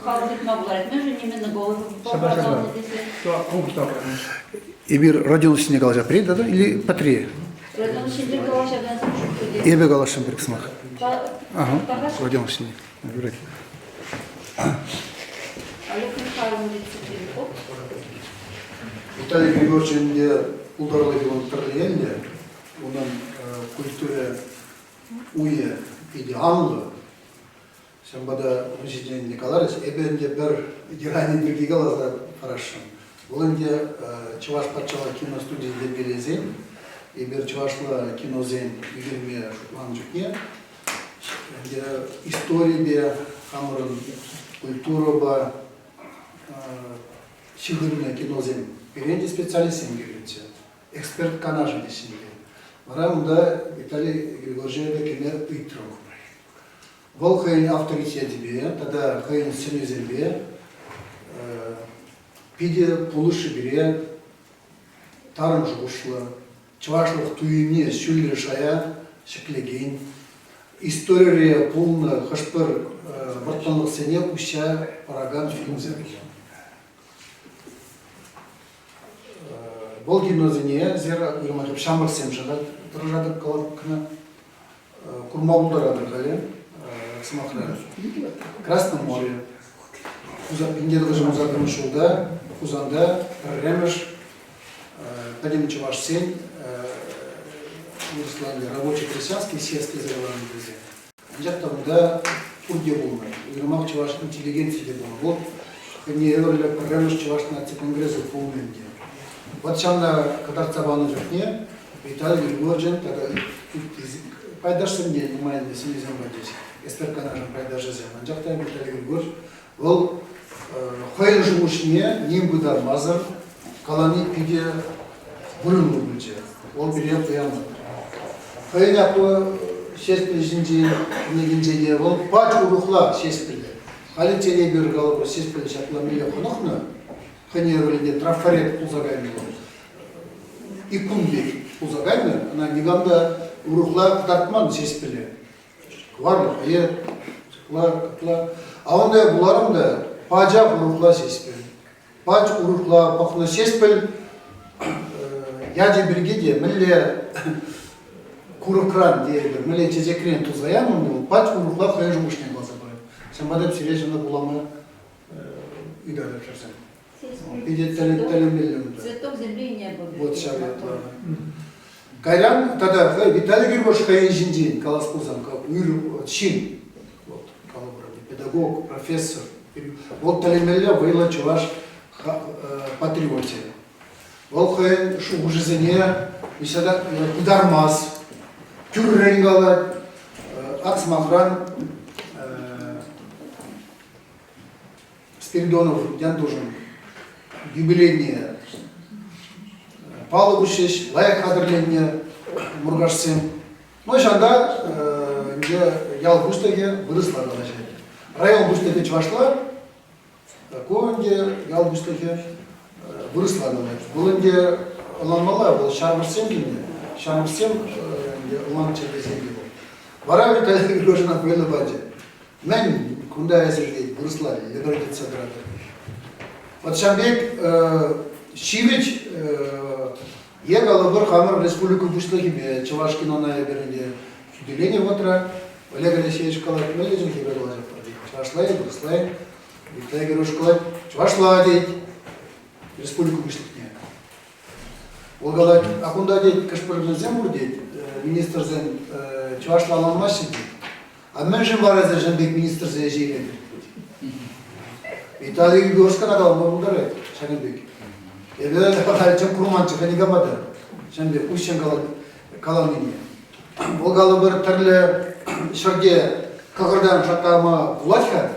халық мабылар. Мы же именно голову попадал. Ибир родился не галажа пред, да? Или патре? Родился не галажа, да, слушай. Ебе галашем берксмах. Ага, Хорошо. родился не. Олег Михайлович Цепельков. Виталий Григорьевич ударили он тарлиенде, он культуре уе идеалlı. Sen bana Hüseyin Nikolaevич, ebende bir girani bir gigalar хорошо. Волынде Чуваш патшала киностудия Дергелезен, и бер Чувашла кинозен игерме шутланчукне, где история бе хамрын культура ба шигырне кинозен. Беренде специалистен геренте, эксперт канажа десенге. Варамда Виталий Григорьевич кемер итром. Вол хайын авторитет бе, тогда хайын сенезен бе. Пиде пулышы бере, тарым жуғышлы, чывашлық туйне сүлі шая, шеклеген. История полна хашпыр бұрттанлық сене ұша параган фильм зерген. Бұл кинозене зера үйірмағып шамыр сем жағат, тұржадық қалапқына, курмауылдар адырғали, сымақлары. Красное море. Индиядағы жұмызадың шулда, Кузанда, Ремеш, Падим Чуваш Сень, рабочий крестьянский сельский завоевание друзья. Анжақтарында турде болмай, үйірмақ Чуваш интеллигенция де болмай. Вот не говорили про Ремеш Чуваш на конгрессу полный. Вот шамна кадарцабаны жоқне, Виталий Григорьевич, тогда пайдашсын не, внимание, сенезем бадес. Эсперканажын пайдашызем. Анжақта Виталий Григорьевич, ол хайыр жұмышыне нем бұдар мазыр, қаланы пиде бұрын бұлчы. Ол бере қоямы. Хайыр яқы шеспілі жінжен, негінжеге, ол бач ұрықла шеспілі. Халі тене бір қалып шеспілі шақла мейлі қонықны, хане өлінде трафарет ұзағайны бол. Икун бек ұзағайны, ана негамда ұрықла қытартман шеспілі. Варлы, хайыр, қытла. А онда бұларым Пача урухла сеспел. Пач урухла пахна сеспел. Яди бригиде, милле курукран диебер, милле чезекрен тузаям, пач урухла хайж мушне глаза брать. Самбадеп сирежина булама идалер шерсен. Идет телемиллион. Цветок земли не было. Вот шавет. Кайран тогда Виталий Григорьевич Хаинжиндин, Каласпузан, как уйру чин. Вот, педагог, профессор. Вот талимелля войла чуваш патриотия. Волхай шугужезене, мисада удармаз, тюрренгала, ацмахран, Спиридонов, Яндужин, юбилейные, палубушеш, лайк хадырленне, мургашсем. Ну и шанда, ял густаге, выросла галажа. Район Бустаге Чувашла, Конде, Ял Бустаге, выросла галажа. Булынде Аланмала был Шармырсем генде, Шармырсем Алан Чердезенге был. Вара Виталий Григорьевич на Пуэлабаде. Мен кунда эзердей, выросла, либердет садрады. Вот Шамбек Шивич егал бір хамыр республику Бустаге, Чувашкино на Еберенде. Чуделение вотра, Олег Алексеевич Калат, Мелезин Хиберлазер. Чувашлай, Бруслай, Виталий Григорьевич, Чувашла деть, республику Бышлыкне. Олгалать, а куда деть, Кашпырный землю деть, министр зен Чувашла Ланмашин деть. А мен же вараза Жанбек министр зен жили. Виталий Григорьевич канадал, но ударает, Шанбек. И это чем курманчик, а не гамада. Шанбек, ущен каланини. Олгалы бір түрлі шырге Кагырдан шатама булачка,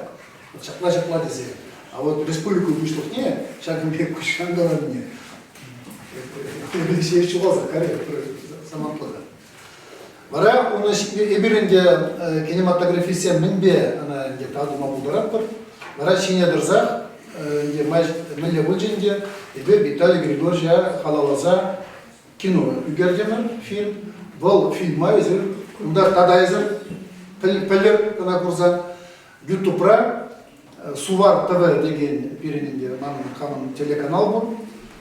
шакла десе. А вот республику вышлых не, Шагымбек Кушангалар не. Алексей Чулаза, Корея, сама плода. Вара оны эбиринде кинематографисия минбе ана инде тадыма булдыраттыр. Вара шине дырзах инде милле булжинде эбе Виталий Григорьевич халалаза кино үгердемер фильм. Бұл фильм айзыр, унда тадайзыр піліп кана курза YouTube'ра Сувар ТВ деген перенинде манын телеканал бұл.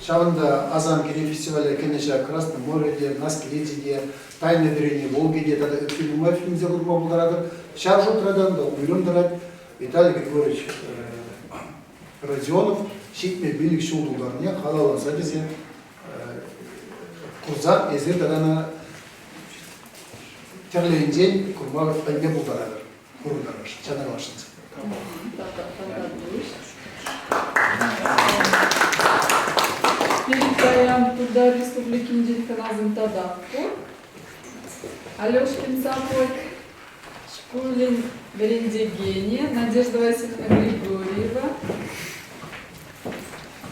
Шавында Азам кинофестиваля кенеша Красное море, Наследие, Тайны древней Волги, где-то фильм забыл благодаря. Шаржу традан, да умилен дарат. Виталий Григорьевич Родионов, шитме билик шулдуларне, халала задизе, курзак, езер дадана терлейн день, курма пальме булдарадыр. Курдараш, чанарвашынцы. Передаем туда Республики Индийская Тадавку. Алешкин Сапок, Шкулин Берендегения, Надежда Васильевна Григорьева.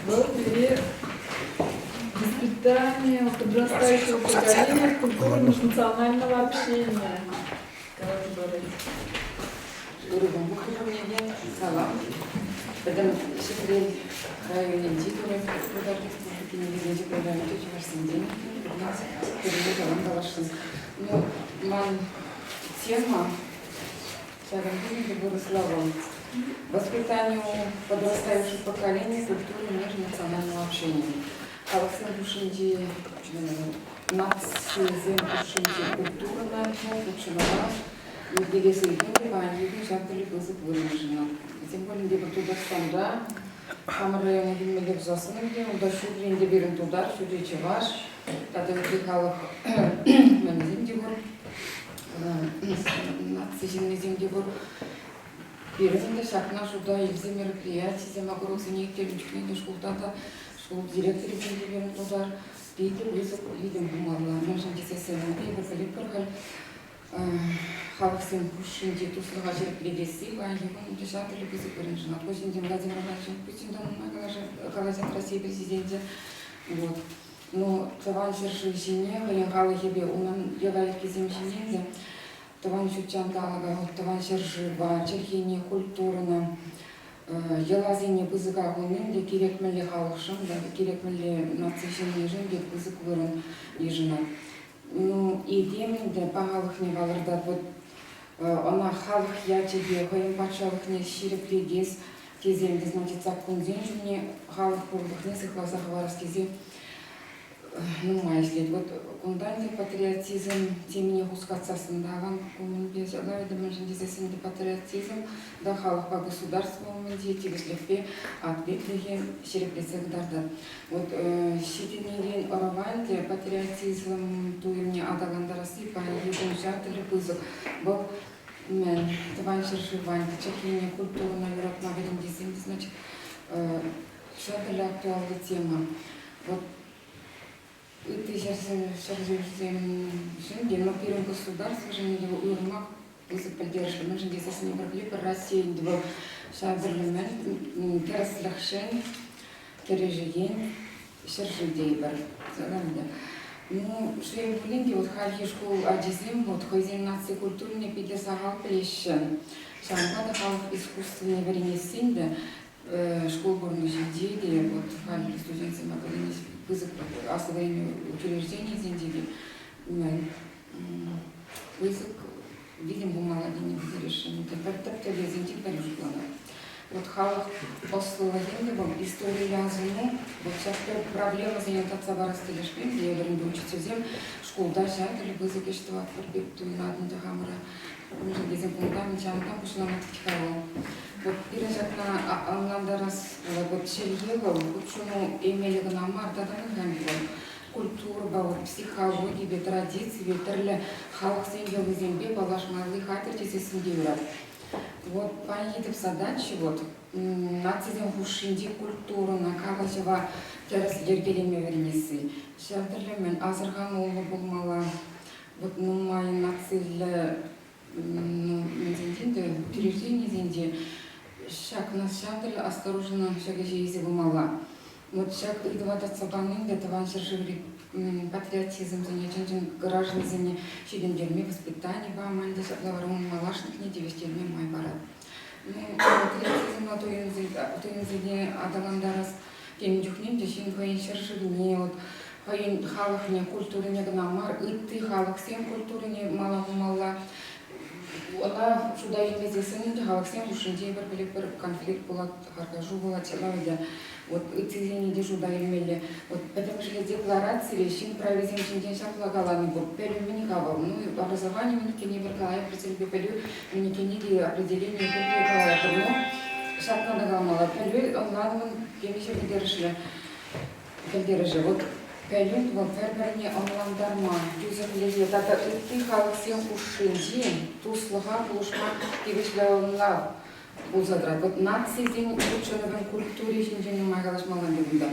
Вот и воспитание подрастающего поколения культурно-национального общения. районе Дикого, республики Невидимости, программе «Тучи день», 15 ну, тема, воспитанию подрастающих поколений культуры межнационального общения. А в Душинди, нации, Душинди, культурная, культурная, интересы и они взяли вызов выражено. Тем более, где туда станда, Хамры Мегимелев Засныги, удачу Ринде Берин Тудар, Сюди Чеваш, Тада Викалов Мензиндивор, нацизимный Зиндивор, Берин Шахна Жуда, Ильзе мероприятий, Замагрузы, Никтелички, Шкултата, школ директор Ринде Берин Тудар, Питер, вызов, видим, бумагла, Межан Дисесен, Василий Кархаль, Халксин Пушинди, Туслага Жерпледеси, Ваньеван, Дешатели, Вызыпаринжина, Путин Владимир Владимирович Путин, Калазят России президенте. Вот. Но Таван Сершевщине, Хаянхала Хебе, Унан Явайки Земщине, Таван Шучанталага, Таван Сершева, Черхине, Культурна, Елазине, Пызыка Гунин, Кирекмеле Халшам, Кирекмеле Нацищине Жинге, Пызык Выран Ежина. Ну, и демин, да, пагалых не валарда, вот, она халых я тебе, хоем пачалых не щирик легес, кезем, да, значит, закон день, мне халых курбых не сыхласа хварскизи, ну, майслет, вот, кунданный патриотизм, тем не хускаться сындаван, кумин без, да, да, можно дизайсен патриотизм, да, халых по государству, дети, веслепе, ответлиги, щирик лицех дарда. Вот щитинерин ораванте патриотизм туйне адаландарасы по едун жартели пызык. Бог мен таван шершивань, чекине культурно Европа наведем дизайн, значит, шартели актуальная тема. Вот это сейчас шершивань, но первым государством же не его урмак пызык поддержка. Мы же здесь не пробили по России, два шаберлемент, тераслахшень, Тережиен, Шершидей бар, ну, что я в Линде, вот хальки школ адизим, вот хозяин нации культурный пидесагал плещен, шампада хал искусственный варенье синда, школ горной жидели, вот хальки студенты могли вызов освоению учреждений зиндели, вызов, видим, бумага не будет решения, так-то зинди париж плана. Вот халах пословоенного истории языну, вот сейчас проблема занята цаварасты лишпин, где я говорю, учиться зем, школ дальше, это либо закиштова, пробиту и надо на хамара, нужно где фундамент, чем там пошла на ткало. Вот пережат на анандарас, вот шельева, вот чему имели гнамар, да на гамбилом. Культура, психология, традиции, ветерля, халах сингел зембе, балаш малый хатер, чиси сингеврат. Вот поедем задачи, вот, нацизм хушинди культуру, накалашева, терас ергелеме вернесы. Шардерлемен, азырган олы болмала, вот, ну, мои нацизлі, ну, мезенденде, учреждение зенде, шак нас шардерлі, осторожно, шагажейзе болмала. Вот шаг идывата сабанын да таваншыр жигри патриотизм занятен граждан зане шидендерме воспитание баман да шаблаварун малашных не девестельме май барат. Патриотизм на то янзине адамдарас темдюхнем дешин военшыр жигне вот воен халахне культурине гнамар итты халах сем культурине мала она сюда инвестиции халахсем ушинде бір конфликт была харкажу была телавида вот эти не держу да имели вот потому что декларации решим проведем день шаплагалами вот перемени хавал ну и образование мне не веркала я представляю пелю мне не определение какое но шаг надо гамала пелю онлайн кемише лидерши вот пелю вот фермерне онлайн дарма юзер лезе тата ты халахсем ушинде ту слуга плушма и вышла онлайн Узадрат. Вот нации день ученого культуре жинжен магалаш маландында.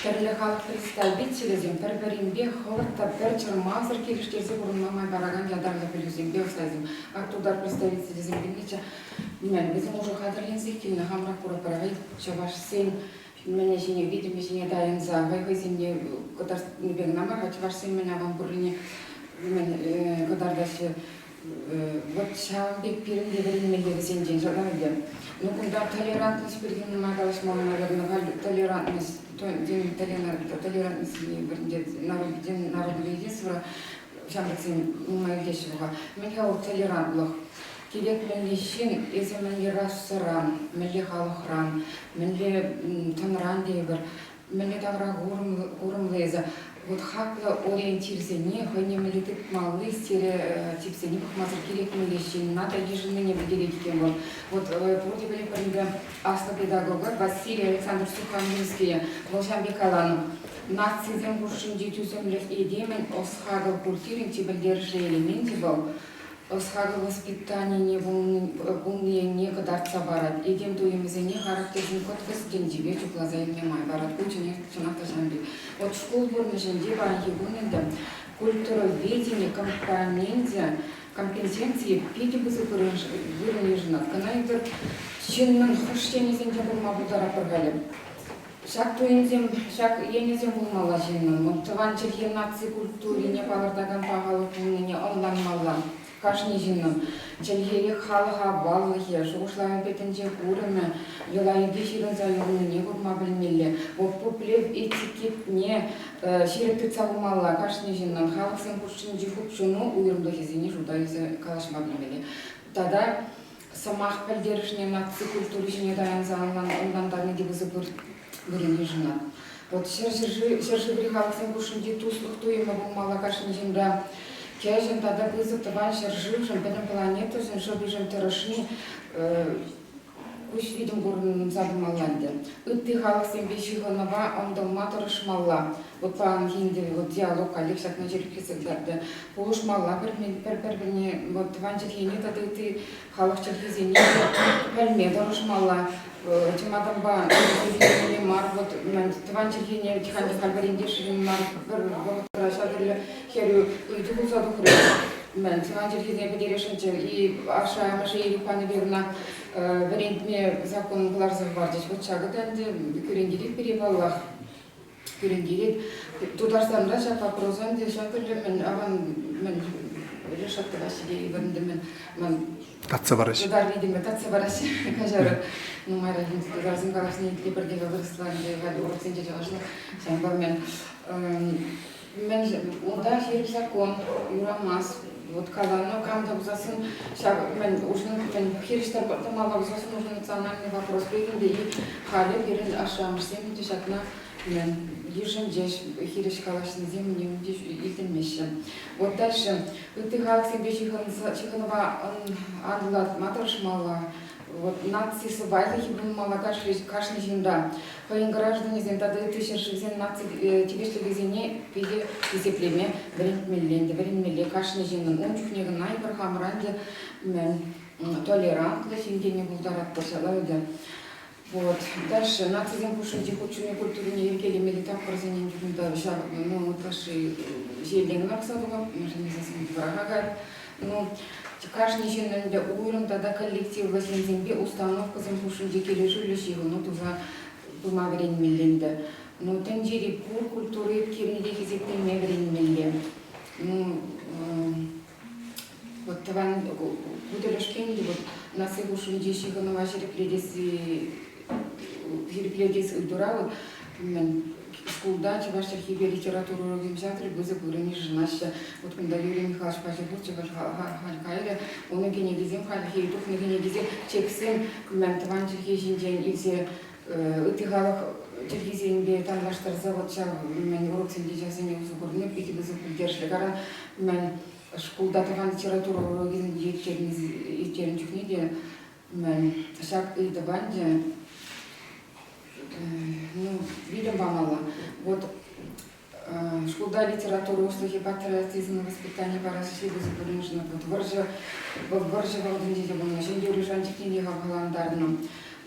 Терле халық представителезем перберимбе ховарта перчер мазыр келиштерзе бурун мамай бараган ядарга билюзембе слазим. Актудар представителезем билича. Мен безим уже хадырленсе килне хамрак пура парагай чаваш сен меня сине видим сине дайын за вайхайземне кадар небег намар чаваш сен меня вам бурлине мен кадардашы вот шамбек пиринде веримелдеги сенжен жадамде. Ну когда толерантность перед магалаш мама наверное толерантность толерантность народного единства шамбексен май дешева. Меня толерантлык. Килек менлешин эземен рассыран, менле халыхран, менле танран дейбір, менле тавра гурымлеза. Вот хакла ориентирзене, хойне мелитик малы, стереотипсене, мазыр керек мелешин, надо ежины не выделить кем был. Вот вроде были парнига астопедагога Василий Александр Сухомлинский, Волшамбек Алану. Нацизм бушин детюземлев идемен, осхагал культурин тибельдержи элементи был. Осхагал воспитание не волны не кадарца барат. Идем дуемзене характерин код выстендиве глаза им не май барат. Ученик чуната жамби. Вот школ бурны женде ванхигунында культуроведение компетенции педибузы выражена. Канайдер чиннан хыштенезенде булма будара пыргалем. Шак туензем, шак енезем булмала женнан. Муктыванчер нации культуре не палырдаган пагалы пулныне онланмалла. Кашни жиннан. Чельгере халыха баллыхе, шуғышлайын бетінже көрімі, елайын кешерін зайығыны не көрма білмелі. Попплев этикетне шерепет сағымалла кашни жиннан. Халықсын күшін жихуп шуну уйырымды хезіне жудайызы калашма білмелі. Тада самақ пәлдерішіне нации культуришіне дайын заңлан ондандарны дебізі біріне жинат. Вот шерші бір халықсын күшін де туслық туйымы болмала кашни жинда. Кежен тогда вызов товарища жившим, потом планету, чтобы жим терашни, куш видим горным задумаланде. Ты халасим бешиханова, он долматор шмалла. Вот по ангинде, вот диалог, алексак на жерке всегда. Полушмалла, перперберне, вот ванчерхине, тогда ты халахчерхизине, пельмедор шмалла. Тимадамба, мар, вот ванчерхине, тиханде хальбариндиши, мар, вот рашадили, херю, иду за духры. Мен тимадамба, бедерешенче, и аша, маши, и пани верна, вариантме закон глар захватить. Вот шагатанде, кюрендилит перебаллах. Кюрендилит. Тударсан раша попрозан, дешатырли, мен аван, мен решатты Василий Иванович, мен Татсавараш. Удар видимо, татсавараш, кажары. Ну, моя родинка, разым галасне, либердега выросла, где урценде жажно, сам мен. Мен, да, херib закон, юрамас, вот когда, ну, камда узасын, мен, мен, хериштар, тамала узасын, нужно национальный вопрос, прикинде, и хали, перед ашамшсем, дешатна, мен, ежем здесь, хериш калашны земли, илтен мешен. Вот дальше, ты галаксен бешиханова, андулат, матрашмала, вот нации собайли хибун мала кашни земда. Хоин граждане земда дают тысячи нации тибешли везене пиде племе варин кашни земдан. Он чухнега найбрахам ранде толерант, лесиндене булдарат посалавда. Вот. Дальше нации зембушин тихучуне культурне евгели мелитам корзанин да ну наши зелень наксадуга, может не засим врага. Ну каждый женщина уйрым тогда коллектив возле земли установка зембушин дикели жили силу, ну туда было время ленда. Но тенджери пур культуры кирнеде хизектелме временле. Ну, вот таван куделешкенде вот насыгушун дешиганова жерепледес уйдурал, школда чеваш архиве литературу организаторы бызы бурыни жинаща. Вот когда Юрий Михайлович Пазюбур чеваш халькайля, он генегизем халькейтух генегизем чексен комментован черхежинден изе ытыгалах черхизенде танлаштырса вот ча мен урок сендежасыне узугурнып ити бызы кулдершле каран мен школда таван литературу организаторы чухнеде мен шак итабанде ну, видим помало. Вот школа литературы, услуги патриотизма, воспитания параши, безупрежно. Вот варжа валдинде был на жене урежанчик не галандарным.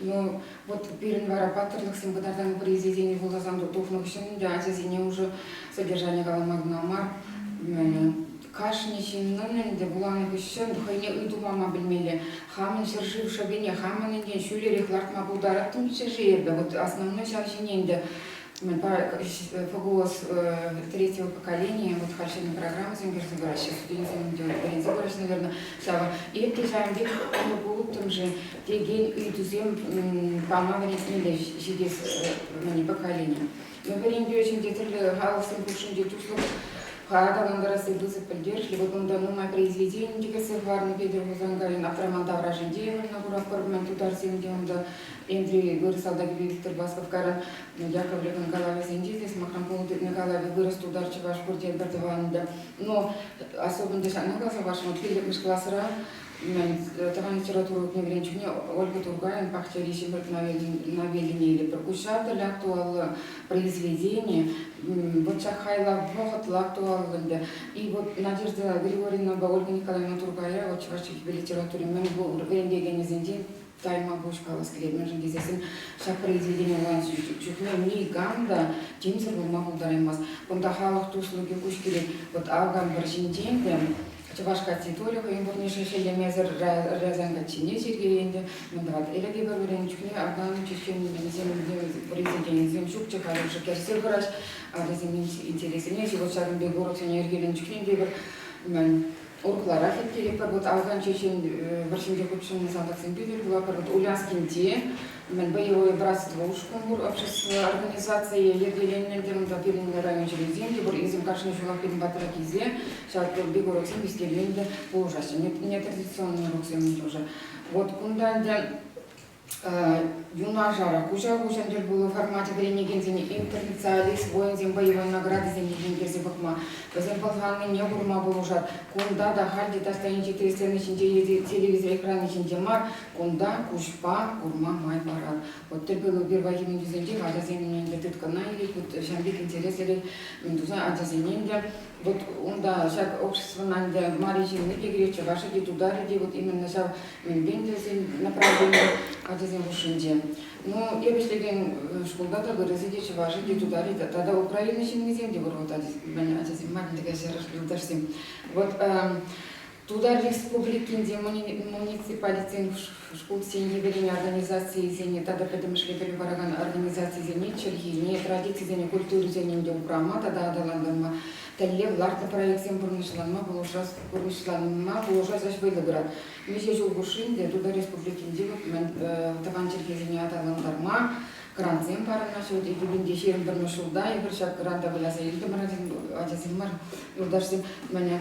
Ну, вот перед варапаторных симпатардан произведений в улазам дутовных шин, да, зазине уже содержание галамагнамар. Кашничин, наненде буланы күшен, хайне уйду мама білмелі. Хамын шыржив шабене, хамын endен шүлері хлартма бұлдараттым шыржиерді. Вот основной шаржиненде, фагуос третьего поколения, вот хальшины программы Зингер-Загара, сейчас студентам делают Зингер-Загара, наверное, Сава. И это шамбек, он был там же, те ген уйдузем помагали смелее, жидес поколения. Мы говорим, очень детали, галасым бушим детуслуг, Харадаландарасы бызы поддержали, вот он дану мои произведения, дикасы варны Петербург Зангарин, Автраманда Вражендеева, на Гурах Парламент Ударсин, где он да Эндрей вырастал до Виктор Басков Каран, Яковлев Николаевич Зендизис, Махрампол Николаевич вырос туда, Чеваш Бурден Бартованда. Но особенно даже на глаза вашему Филипп Мишкласра, таван литературу к невренчуне, Ольга Тургаин, Пахтярищи, Навелине или Прокушаталь, актуал произведение, вот Чахайла, Вохот, актуал, и вот Надежда Григорьевна, Ольга Николаевна Тургая, вот Чевашчик в литературе, мы был Вендеген Зендин, Тайма Бушкала Скелет, здесь шаг произведения Ланс Чухне, Ни Ганда, Тимсер был могу даримас, Пантахалах Туслуги Кушкили, вот Авган Баржинтенде, Чевашка Титолиха, имбурнейший шелемезер Рязанга Чине Сергеенде, Мандат Элеги Барварен Чухне, Авган Чечен, произведение Земчук, Чехарин Шакер Силгараш, а разим интереснее, вот Шаган Бегорок, Сенергелин Чухне, Гебер, Урклара Хиттелепа, вот Авган Чечен, Баршинде Купшин, Сантаксин Бибер, была вот Ульяскинде, боевое братство Ушкумур, общество организации Ергеленин, Демонтапирин, район через земли, изым Кашин Шулахин Батракизе, Шат Бегорок Симбискеленде, по ужасе, нетрадиционный руксем тоже. Вот Кундальде Юнажара, Кужа-Кужандер было в формате Гренегензини, интернационалист, воин боевой награды Зенегензини Бахма. Возле Балханы не гурма был ужат. Кунда, да, Харди, Тастаничи, Трестерный телевизор, экраны Чиндемар, Кунда, Кушпа, Гурма, Май Барат. Вот ты был первым дизайнером, а за Зенегензини Тытка Найли, вот Шамбик интересели, Мендуза, а за Зенегензини. Вот он, да, шаг общества Нанде, Марии Жильники, Греча, ваши детудари, вот именно шаг Менбендезин направление, а за Зенегензини. Ну, я бешлеген школда выразили, что ваши детудари, тогда Украина Жильни земли, вот а за Зенегензини, такая расширилась. Вот туда республики, где муниципалитет школ сеньи время организации зени, тогда потому что были бараган организации зени, черги, не традиции зени, культуры зени, где управма, тогда даландама, таллев, ларта проектом бурмишланма, был ужас бурмишланма, был ужас аж Белград. Мы же жил в Ушинде, туда республики, где таван черги зени, даландарма, Кранцем пара нашел, и гибинде шерм бурмишл, да, и вершак гранда была заильда, адязимар, и ударсим меня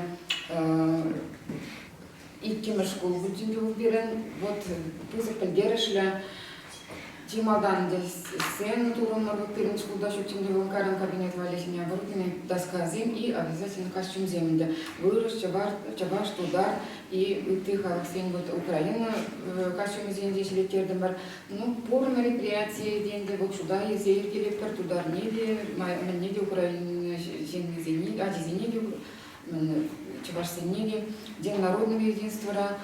иккиме школ бүтінде уберен, вот пызы пендерешля, Тимадан сен турумар вот перед школда шутинде волкарен кабинет валесине оборудование досказим и обязательно костюм земли. Вырос чабаш тудар и ты халаксен вот Украина костюм земли летердемар. Ну пор мероприятие деньги вот сюда езер директор тудар неде неде Украина земли зени, а зени Чаваш Сенеги, День народного единства,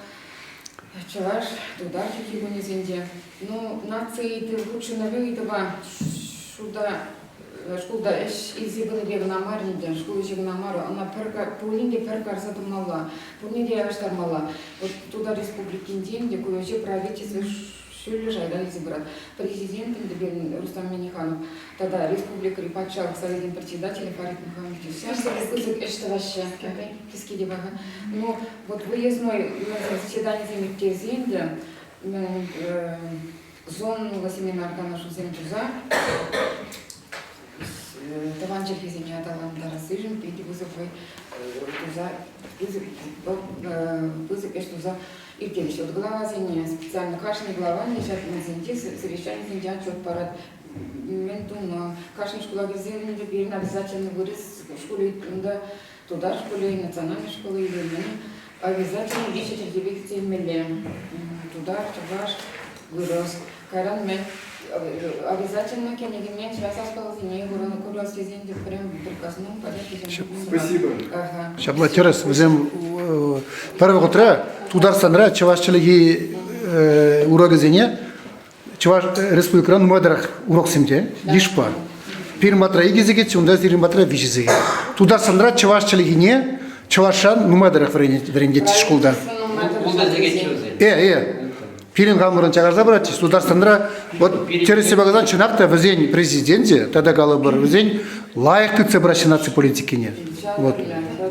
Чаваш, туда чуть его не зенде. Ну, нации ты лучше навыдова, сюда, школда из Ибн Марниден, школа Жигнамару, она полинде перкар задумала, полинде аштармала. Вот туда республики Индия, где кое-что правительство Шүлі жайдан избран. Президентом Дебелин Рустам Миниханов. Тогда республика Рипачалк, Советин председатель Фарид Мухаммадович. Сейчас это вообще, киски дебага. Ну, вот выездной заседание Земельтезенде, зон семинар нашу Земтуза, Таванчик Земля Таланда Расыжин, Пети Вызовой, Вызов Эштуза. И перечет глава зения, специально кашни глава, не сейчас на зенте, совещание зенте, отчет парад. Ментум, кашни школа газели, теперь обязательно вырез в школе туда школе, национальной школы, и обязательно вещать двигатель миллион. Туда, ваш вырос. Каран мен обязательно кенегимен связал с зеней, город курорский зенте, прям приказным порядке. Спасибо. Шаблатерес, взем первого утра. Тудар Сандра, Чавашчалиги уроги зене, Чаваш республикан муадрах урок семте, дишпа. Пирматра игизиге, чунда зириматра вишизиге. Тудар Сандра, Чавашчалиги не, Чавашан нумадрах вренде школда. Пирин гамуран чагарда брати, Тудар Сандра, вот через себя газан чинакта везень президенте, тогда галабар везень лайкты цебрашинации политики не.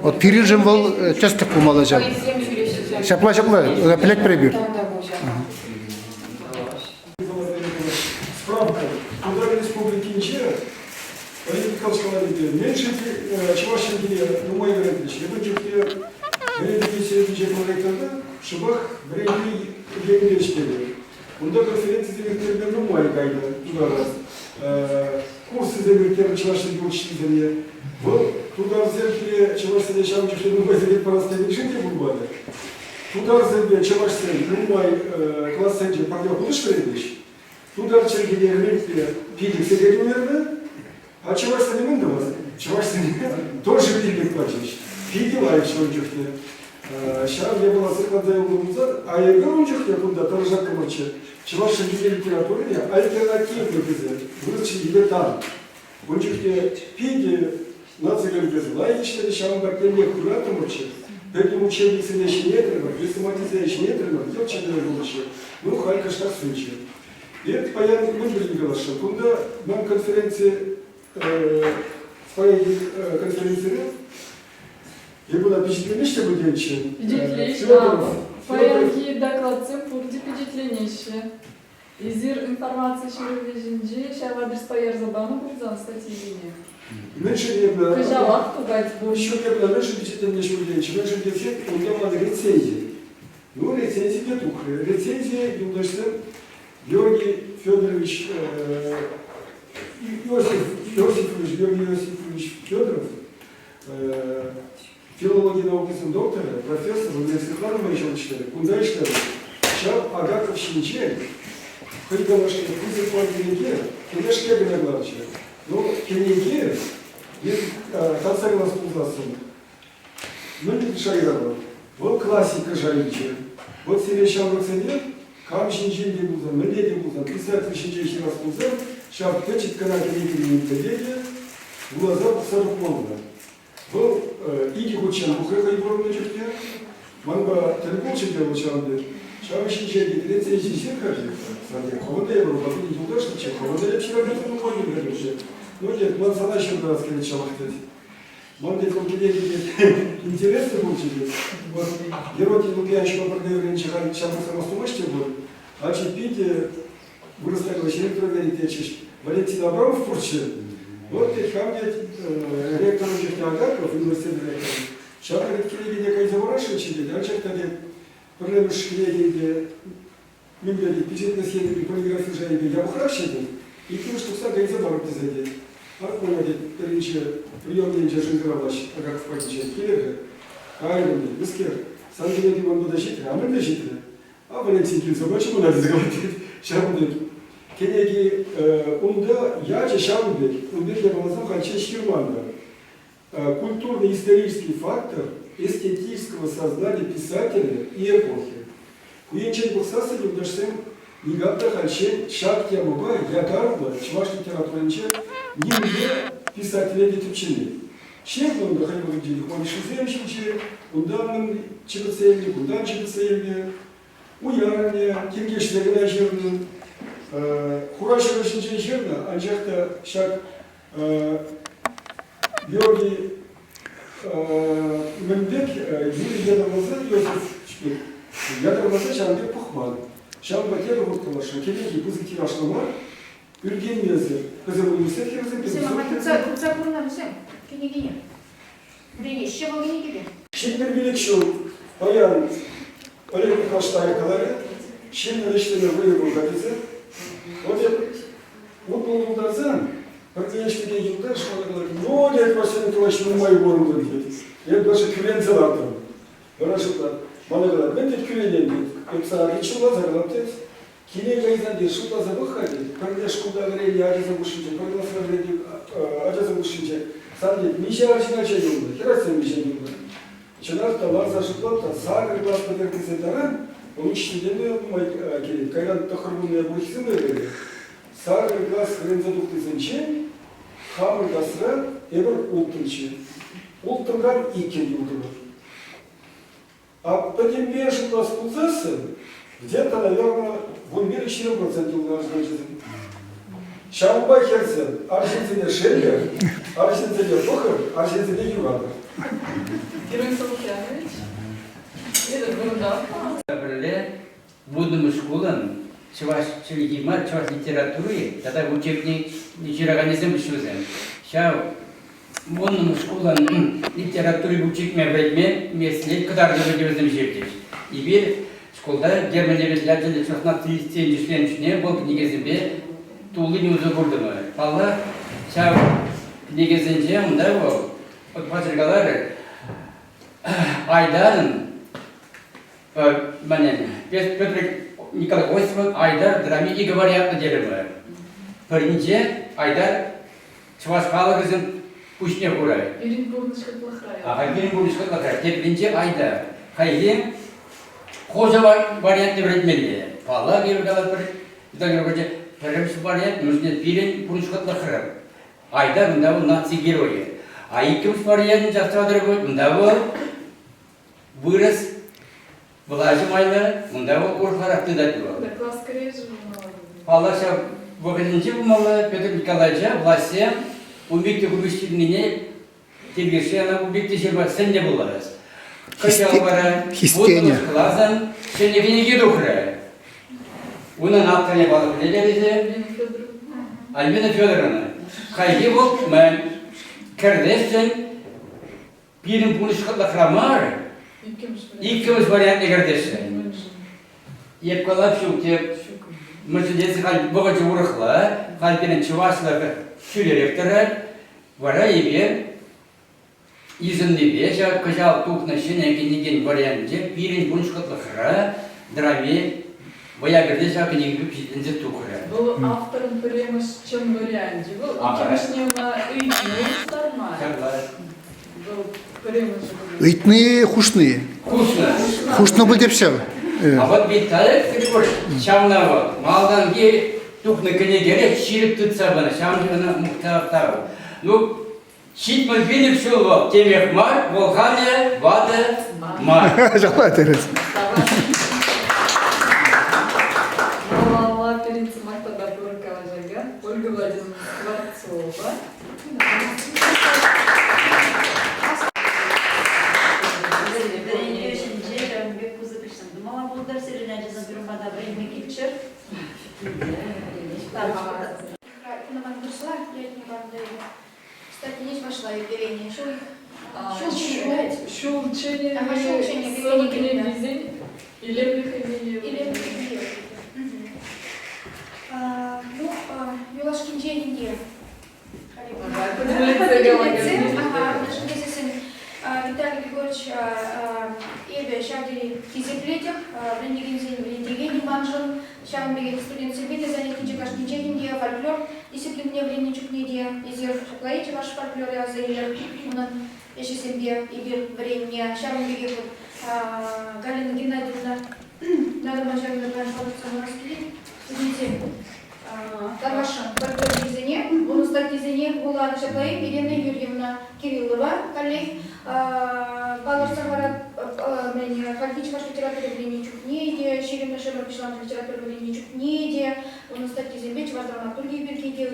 Вот Пирин же был часто помалажал. Шапла, опять прибір. Справка. Удар республики Ничера, политического лидера, меньше Чувашинки, Думай Григорьевич, я бы тебе говорил, Шабах, Григорьевич, он до конференции Земельтер Думай Гайда, туда раз. Курсы Земельтер Чувашинки учителя. Вот туда взяли Чувашинки, что Думай Земельтер по расстоянию жить не буду. Туда взяли Чувашинки, Думай класс Сенджи, партнер будешь говорить? Туда Чергине Ремпе пили все регулярно, а Чувашинки не мындавас. Чувашинки тоже пили плачешь. Пили лайчи он чухне. Сейчас я была закладывая в а я говорю, чухне куда торжа комоче. Чувашинки литературы, альтернативный газет. Выручили где там. Он чухне пили нациган газет. Лайчи решаем как не куда-то моче. Поэтому учебницы еще не треба, хрестоматизация еще не треба, где учебные лучше. Ну, халька что случай. И это понятно, мы были голоса. Куда нам конференции, своей конференции, я буду впечатлен, что будет делать. Впечатлен, поянки доклад цемпурди впечатленище. Изир информация через сейчас адрес поер забавно будет за статьи линии. Меньше не было. Кажалак тугать будет. Еще не было, меньше впечатления, что будет делать. Меньше дефект, у меня надо рецензии. Ну, рецензии не тухли. Рецензии, и удачно. Георгий Федорович, Георгий Иосифович Федоров, филологии науки доктора, профессор университета Майчел Чтер, Кундайштер, Чап Агаков Шинчель, Ходигалашки, Кузов Пангелиге, Кундайшке Генеглавча. Ну, Кенеге, там царила спузасом. Ну, не Шайрова. Вот классика Жайча. Вот себе Шамрацене, Кам Шинчель Дебузан, Медведь Дебузан, писатель Шинчель Ширас Пузан, Шап Печет Канаки Дебузан, Медведя, глаза Саров Монда. Был Иги Гучан, Бухеха Егоровна Чухтя, Манба Телегулчик делал Чанды, Шап Шинчель, рецензии Сирхаджи, Ховода Егорова, Батуни Юдашнича, Ховода Епсира Бетуну Кони Гребежи. Ну нет, man sana еще раз кричал, man de коллеги интересно получили. Вот Герой Лукьянчик продает ничего, сейчас мы самостумочки будем. А чипите вырастали вообще электронные течи. Валентин Абрамов в Турции. Вот и там ректор Учителя Агаков, университет ректор. Сейчас коллеги некая заворачивающие, а сейчас тогда проблемы школе, где мимляли, печатные схемы, полиграфии же, я ухращен. И тем, что всякое заборы задеть. А поняли, приемные жинговалащи, как в панче, киллеры, айроны, бискер, сам генетик он был защитный, а мы защитные. А Валентин Кильцев, почему надо заговорить? Шармудек. Кенеги, унда, я че шармудек, ундек я глазам хаче шкирманда. Культурный исторический фактор эстетического сознания писателя и эпохи. Куенчен Бухсаса Югдашсем Нигатта Хальчен Шак Ямуба Ягарда Чуваш литературниче Нигде писателя Литвчины. Чем он доходил к делу? Он шиземщиче, ударным чебецельник, удар чебецельник. уярне, киргизлерге жерінің, Хурашева үшінші жерні, анжақта шак Георгий Мембек, Юрий Ядамазы, Йосиф Шпек, Ядамазы Шамбек Пухман. Шам батер ұрттылашы, келеге бұзы тирашылар, үрген мезі, қызы университет керізі, Курца курна мусен, кенегене. Брене, ще был генегене. Шекмер Белекшов, Паян, Олег Михайлович Тайкалары, Шемер Эштемер выебал капицы. Вот был Мулдазан, практически юнда, что он говорит, ну, дядь Василий Николаевич, мы мою гору выглядите. Я даже кюлен взяла там. Хорошо, так. Мама говорит, мен тет кюленен дейді. Өпса, речула загалаптет. Кине гайзанде, шула забыхали. Пардеш куда грели, ажаза бушинче, пардаса грели, ажаза бушинче. Сам дед, миша арчинача юнда, херация миша юнда. Чынар талар зашутлапта, сагыр глаз подеркесе таран, он ичтедеме келет. Кайран тахарбунная бухизм береді. Сагыр глаз хрен задуктызынче, хамыр гасра, эбір ултынче. Ултынган икен юлдырыр. А подембе шутлас пулзасы, где-то, наверное, в умере 4% умножить. Шамбай херцен, аржинцене шелья, аржинцене похор, аржинцене юрада. Герой Салухянович. Это Гурда. Будем школам, чуваш чилигима, чуваш литературы, тогда учебник ничего бешузем. Сейчас будем школам литературы учебник время месяц, когда мы жердиш. И бир школда Германия ветляден 16 членчне был книгезебе тулы не узгурдымы. Палла сейчас книгезенже мында был. Вот патергалары Айдарын Петр Николай Осипов Айдар драме и говорят на дереве. Паринче Айдар чувашкалы кызын пушне курай. Ирин Бурнышка плохая. Ага, Ирин Бурнышка плохая. Тепленче Айдар. Хайдем хожа вариант не вредмели. Пала гергалар пар. Итак, говорите, первый вариант нужно Ирин Бурнышка плохая. Айдар мында наци герои. А икимс вариант жастырады будет мында вырос влажимайлы, мында орхар актыдат был. Да класс скорее же. Палаша вогненче бумалы Петр Николаевича власте убикте губищине тергеше она убикте жерба сенде буларас. Качалвара вот классом сенегене духра. Уна наптане балык ледеризе. Альбина Федоровна. Хайди вот мы кардештен пирин пунишкатла храмар. Иккіміз вариант негардеші. Еп қалап шуктеп, Мерседесі бұғычы ұрықла, қалпенен чываслығы шүлеректірі, вара ебе, изінді бе, жа күжал тұқны шыне кенеген вариантте, пирин пунишкатла хра, драме, боягырде жа кенегіп жетінзе тұқыры. Был автором прямо с чем варианте. Был икимшне на ыйтне старма. Был прямо же. Ыйтные хушные. Хушно был депсел. А вот битали, шамна вот, малдан ге тухны кенегере чирip tutsa bana, шамжына мухтаптау. Ну, чит мы видим шул вот, темех мар, волхане, вада, мар. Жалко терес. Малала перед Самартада Буркалажага, Ольга Владимировна Скворцова. Кстати, не вошла Евгения. Шулчение, дизель и Лемлиха Ну, Юлашкин Джейнинге. Виталий Григорьевич Эбе Шавдери Кизеплетев, Брендигензин Брендигени Манжин, Шавнбеге студент Сибири, занятие Кашки Джейнинге, фольклор, дисциплине Брендичук Недия, Изер Лаити ваш фольклор, я заявил, еще себе и времени, Шавнбеге Галина Геннадьевна, надо мажавина Паншварцова раскрыть, студенты. Тарваша, фольклор Дизине, он стать Дизине, была наша Клаим, Елена Юрьевна Кириллова, коллег, Балар Сахара, фактически литература Бриничук Недия, шерим нашем пишлам литературы не чукнеде, он статьи зембеч вас драматургии бергиде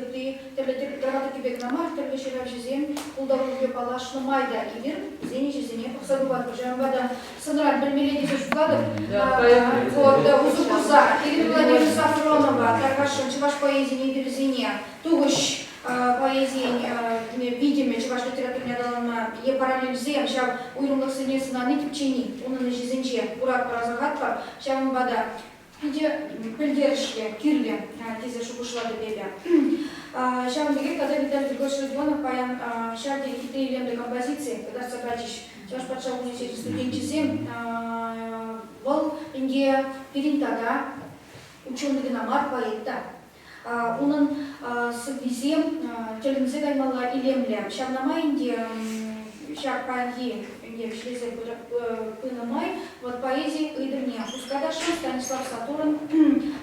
ты драматурги бег на март, только шерав зем, удовольствие палаш на майда и мир, зени зене посадуват божем вода, сонрад бельмеледи сушкладов, вот узукуза, Ирина Владимировна Сафронова, Таргашин, чеваш поэзии не березине, тугощ поэзии видимо, чеваш литература не дала на е параллель зем, щав уйрумлах сынес на ныть пчени, он на жезенче, урак паразагатпар, щав вода. Где пельдершки, кирли, тизе шубушла до бебя. Щав бегет, когда Виталий Григорьевич Родионов паян, щав хитрые лемды композиции, когда собачиш, щав подшел университет студентчизем, был инде перинтага, ученый геномар поэта. Унан с визем, челензе гаймала и лемля, щав на майнде, щав паянги, где шлизе пынамай, вот поэзии идырне. Пускадашин, Станислав Сатурн,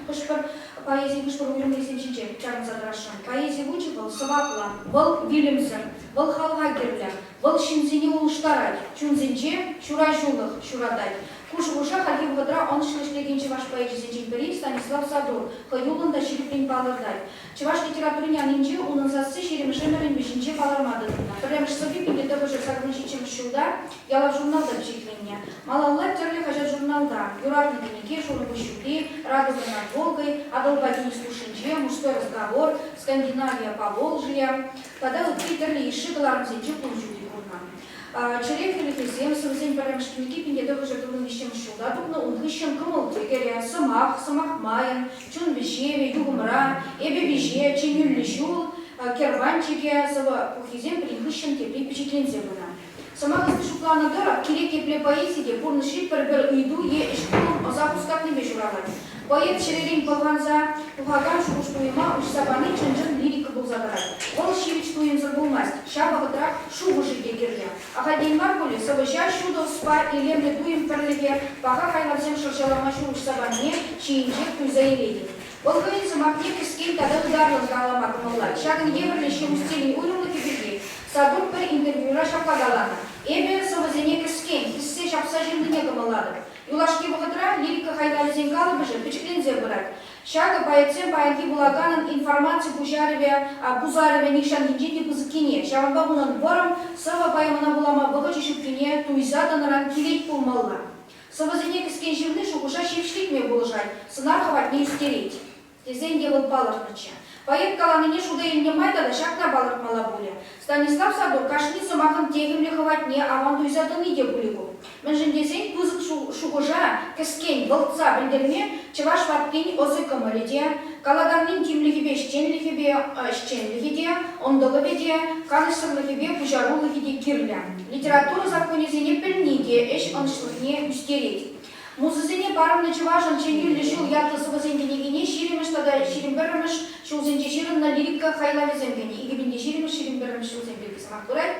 кышпар поэзии кышпар уйрымный сенчичек, чарн задрашин. Поэзии вучивал Савакла, вал Вильямсон, вал Халгагерля, вал Шинзини улуштарать, чунзинче, чуражулах, чурадать. Кушу уша хальгив гадра, он шлишлегенче ваш поэзии сенчик Станислав Сатурн, хаюлан да шириплин палардать. Чеваш литературе нянинче, унан засцы ширимшемерин бешинче палармады. Прям что випили, то уже сагничичем шуда, яла журнал да впечатления. Малаллар терли хажат журналда, юрарный дневники, шуры щуки, радуга над Волгой, Адалбади слушанче, мужской разговор, Скандинавия, Поволжье. Когда вот Питерли и Шигаларм зенче кунжуди курна. Черек или хизем, савзень парамшкиники, пинье то хажат урын вещем шуда, тупна он хищем кымылти, керя самах майен, чун вещеве, югумра, эбе веже, чинюль лещул, керванчике, сава пухизем, прихищем тепли впечатлензе бына. Сама спешу плана дара, киреки пле поэзиде, порно шит пербер иду, е эшкулом, а запускат не бежуравать. Поэт шерерин паванза, ухаган шугуштуема, уж сабаны ченджен лирика был задрать. Он щевичтуем забулмасть, шаба ватрак шугушиге гирля. А хадень маркули, сабыща шудов спа и лемне дуем перлиге, пока хайна всем шершаламашу уж сабане, чиинчек туйзаиледи. Волковин самакнек и скин тогда ударил галамак молла, шаган еверли щему стилин уйрумлыки беги. Садур пер интервьюра шапкагалана. Эбе совозенек скин, хиссе шапсажин нега молладов. Юлашки богатра, лирика хайдали зенкала бежит, впечатлензе брать. Шага поэтсем паянки булаганан информацию бузареве нишан гинджити бузыкине. Шаван бабунан бором, сава паямана булама богачи шупкине, туизата наран килить пулмалла. Совозенек скин живны шукуша щевшлик мне булжать, сынарховать не истерить. Тезен делал паларныча. Поэт каланы не шудеем не майда, да шаг на балах малабуля. Станислав Садур кашницу махан тегем лиховать не, а ван туизата ниде булигу. Менжен дезень пузык шугужа, кескень, волца, бельдерме, чеваш ватпень озыком лиде, калаганнин тим лихибе, щен лихиде, ондоловеде, канышсыр лихибе, пужару лихиде кирля. Литература законезене пельниде, эш оншлыхне устереть. Музызене парам ночевашен ченюль лишил ятла савазенде негене, ширимеш тогда ширимберемеш, шулзенче ширин на лирика хайлаве земгене, и гибенде ширимеш ширимберемеш шулзенбеге самахтурай.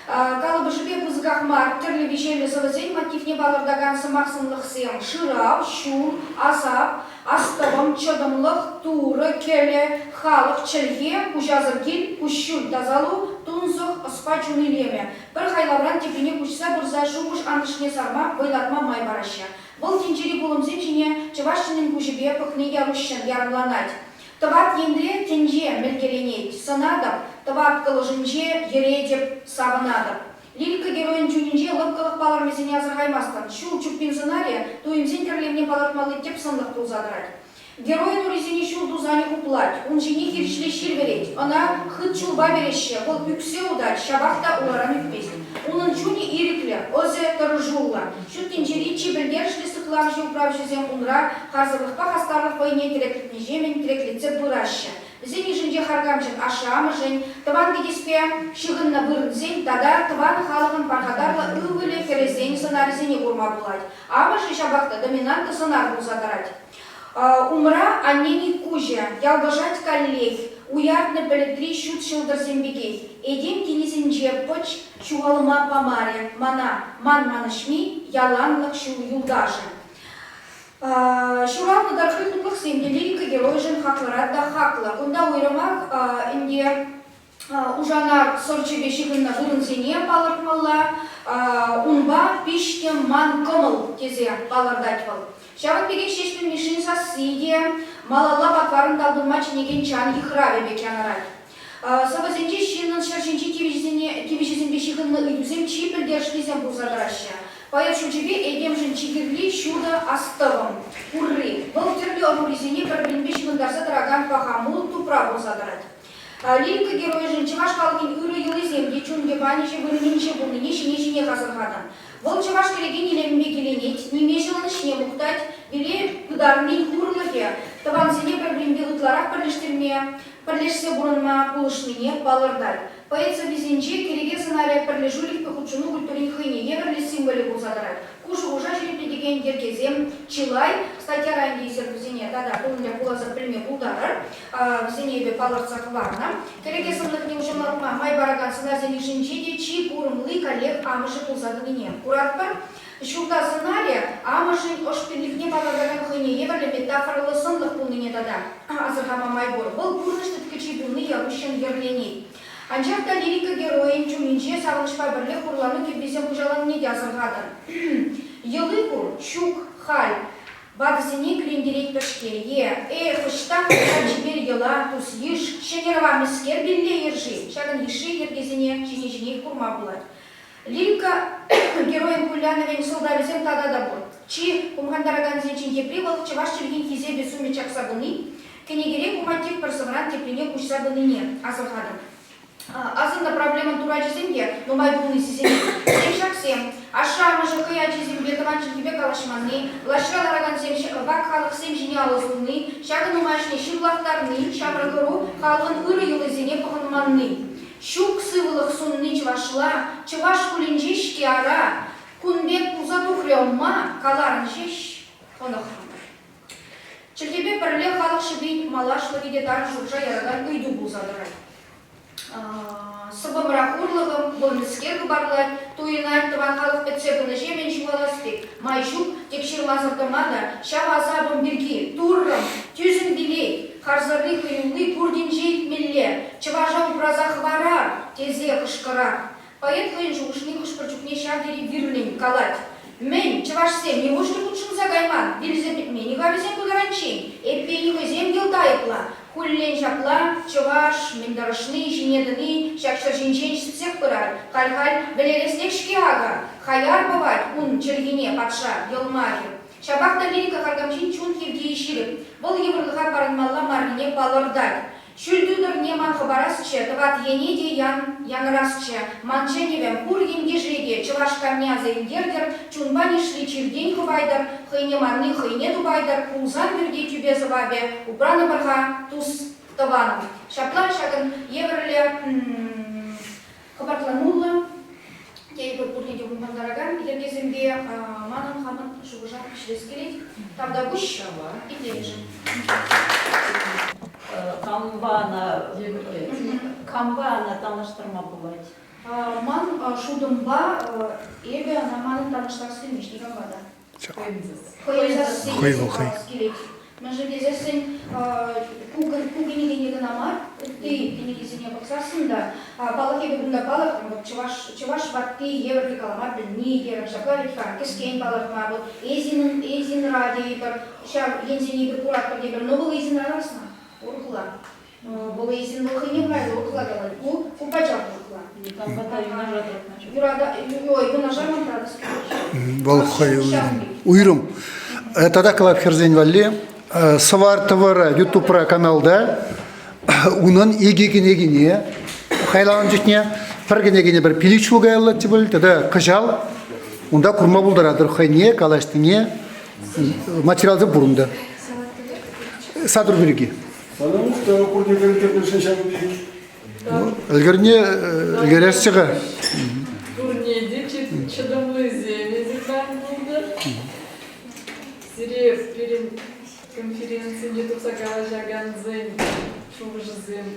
Калыбы жибе пузыках мар, терли вещели савазень, мотив не балардаган самахсынлых сем, ширав, щур, асап, астабам, чадамлых, тура, келе, халых, чельге, кужазыргил, кущуль, тазалу, тунзох, спачуны леме. Бір хайлавран тепене кучса бурза шубуш анышне сарма, вайлатма май бараща. Был тенчери булымзен чине, чевашчынын кужибе пыхны ярущен ярымланать. Тават ендре тенже мелькеленеть, санадап, тават калыжынже ередеп саванадап. Лирика героин чунинже лыпкалых палар мезене азыргаймастан, шул чуппин сценария, туимзен терлемне палатмалы теп сынлых тулзадрать. Героин урезене шул тузане уплать, он жени хирчле щирвереть, она хыт чулба береще, был пюксе удать, шабахта уларами в песнь. Унын чуни ирикле, озе тарыжулла, шут тенчери чибельдершли сыклам же управщи зем унра, харзавыхпа хастарлых войне тереклитне жемен, тереклитце бураща. Зени жинже харгамчен ашамы жень, таван гидеспе шигын на бырын зень, тада таван халыгын пархадарла ывыле керезень сценаризене урма булать. Амы же шабахта доминанта сценар был задарать. Умра аннени кужа, ялгажать коллег, уяртны пелетри щут шылдар зембегей. Эдем кинезенже поч чуалма памаре, ман манышми, яланлых шул юлдажа. Шуралны дархыхлыклых семье лирика герой жен хакларат да хакла. Кунда уйрамак инде ужанар сорчебе шигынна бұрын зене палыртмалла, унба пиштем ман кымыл тезе балардать был. Шават беге шешпен мишин сасиде, малалла батварын далдымач неген чан ихраве бекянарать. Савазенче шинын шаршинче кивишизен бешихынны идусем чипель держлизем бузадраща. Поэт шучебе эдемжин чигирли шуда астывым. Урры. Был терли оруризене парбинбешихын дарса драган пахамул тупра бузадрать. Лирика героя Чеваш калгин үрі елізем, дечунге банише вырыненше бұны неше ғасырғадан. Бұл Чеваш кереген елембе келенет, немешілін ішіне мұқтать, беле күдарынен күрліге, табанзене проблемге ұтларақ бірлешсе бұрынма құлышмене балырдай. Поэтса безенче кереге сценария бірлешулік пөхутшыны культурин хыне еверлі символі бұлзадырай. Кушы ұжа жерепті деген дергезем, чилай, статья райынде есербізене, тада құлында құлаза білме бұлдарыр, зенебе балырцақ варна. Кереге сымлық не ұшымарыма май бараган сына зенешінче де чи бұрымлы коллег амышы бұлзадығыне. Құратпар, шулда сценария амышын ошперлікне балырдаған хыне еверлі метафорлы сымлық бұлныне тада. Азырғама май бұр. Бұл бұрнышты ткачи бұлны ярущен ерленей. Анчақта лирика героин чуминче сағынышпа бірлік құрланы кепбесен құжалан неде азырғадын. Елы құр, шук, хал, бадысыне крендерет пішке, қыштақ жібер ела, тұс еш, шенерва міскер белле ержи, шағын еші ергезіне жіне құрма бұлад. Лирика героин куляновен сылдавезен тада да бұр. Чи кумхандараган зенчин кепри бұл чеваш челген хизе бесу мечак сабыны, кенегере куматив парсывран теплене куш сабыныне азырғадын. Азында проблема турачы земге, но май булны сисене. Шаксем, аша мыжықы ячы зембе таванчын кебе калашманы, лашра дараган вак халық сем жіне алызылны, шағын умашне шырлақтарны, шамрығыру халығын ұры елізене пұғынманны. Шук сывылық сунны чывашла, чываш кулинже шке ара, кунбек пуза тухрёмма, каларын жеш, қонықхан. Чілкебе бірле халық шыбей малашлы кедетар жұржа ярадан үйді бұлзадырай. Сыбымырақ ұрлығым, болмыскер барлай, туйынай тұван халық бітсебіні жемен жуаласпек. Майшук текшермазырдымада, шав азабым бірге, туррым, түзін билей, харзырны қиюлы бұрден жейт мелле, чыважау празақ варар, тезе қышқырар. Поэт қиын жуғышны қышпырчукне шавдері вирлен калать. Мен, чывашсем, не ұшты құтшын загайман, білзепет мені ғавезен күліранчен, әппені ғызем елтайықла. Хуллен шапла, чываш, мендарышны, жинедыны, шакшыр жинчен шсек пырар, халь-халь, белереснек шке ага, хаяр бывать, ун чергене патша, елмаги. Шабақта лирика харгамчин чун хевге еширіп, бұл еврлыға парынмалла маргине балырдать. Шүлдүдір неман хабарасычы, тыват ене де янырасычы, манченевем пур емге жеге, чываш камнязы индердер, чунба нешли чирдень хывайдар, хыйне манны хыйне дубайдар, пулзан бірге тюбе завабе, убраны барға туз тываным. Шапла шагын еврлі хабартланулы, кейбір пурнеде бұлмандараган, ергезімбе манын хамын шуғыжан шілес келет, тавда бұш, итлережім. Камбана таныштырма болады. Ман шудымба эбе наманын таныштар сілмешті камбада. Хойзас Мәжі кезесін күгінегенегі намар, ты кенегезіне бақсасында, балық ебі бұнда балық, чываш батты еврлі каламар білні ерім, шаплар етқан, кескен балық ма бұл, езін ради бір, ензіне бір курат бір дебір, но бұл езін радасына, ұрқыла. Бұл езін бұл қыйне брайды, ұрқыла қалады, бұл купачақ ұрқыла. Бұл ұйрым. Тогда Калап Херзень Валли, Савар ТВР YouTube каналда, унын егегенегіне, хайлаған жетіне, піргенегіне бір пилич ұғайлы тебіл, тогда қыжал, онда құрма бұлдарадыр, хайне, калаштыне, материалды бұрынды. Садыр бірге. Ілгересіға. Турнеде чыдымлы земезі болды. Сирев перед конференцией не тупса калажаган зем, шуғыжы зем,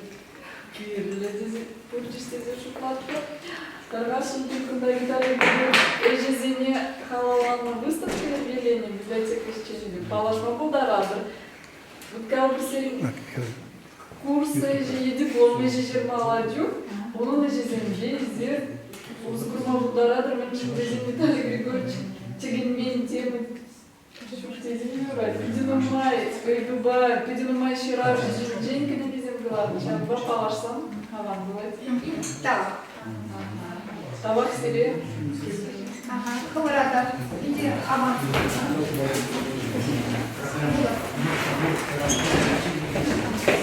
кирледі пұрчестезе шуплатты. Тарғашын күнда гитары әжезіне халаланма выставка объявления библиотека исчезли. Палашма бұлдарадыр. Бұткал бір серин курсы, диплом ежежер молодежь, оның ежеземге, езер Узгурма Бударадр, Манчиндезин Виталий Григорьевич, Тегенмен темы. Пидинумай, Кайдуба, Пидинумай Шираж, Женька не везем главы. Сейчас два палашсан, Хаван бывает. Так. Табак себе. Ага, Хамарата, иди, Аман. Thank you.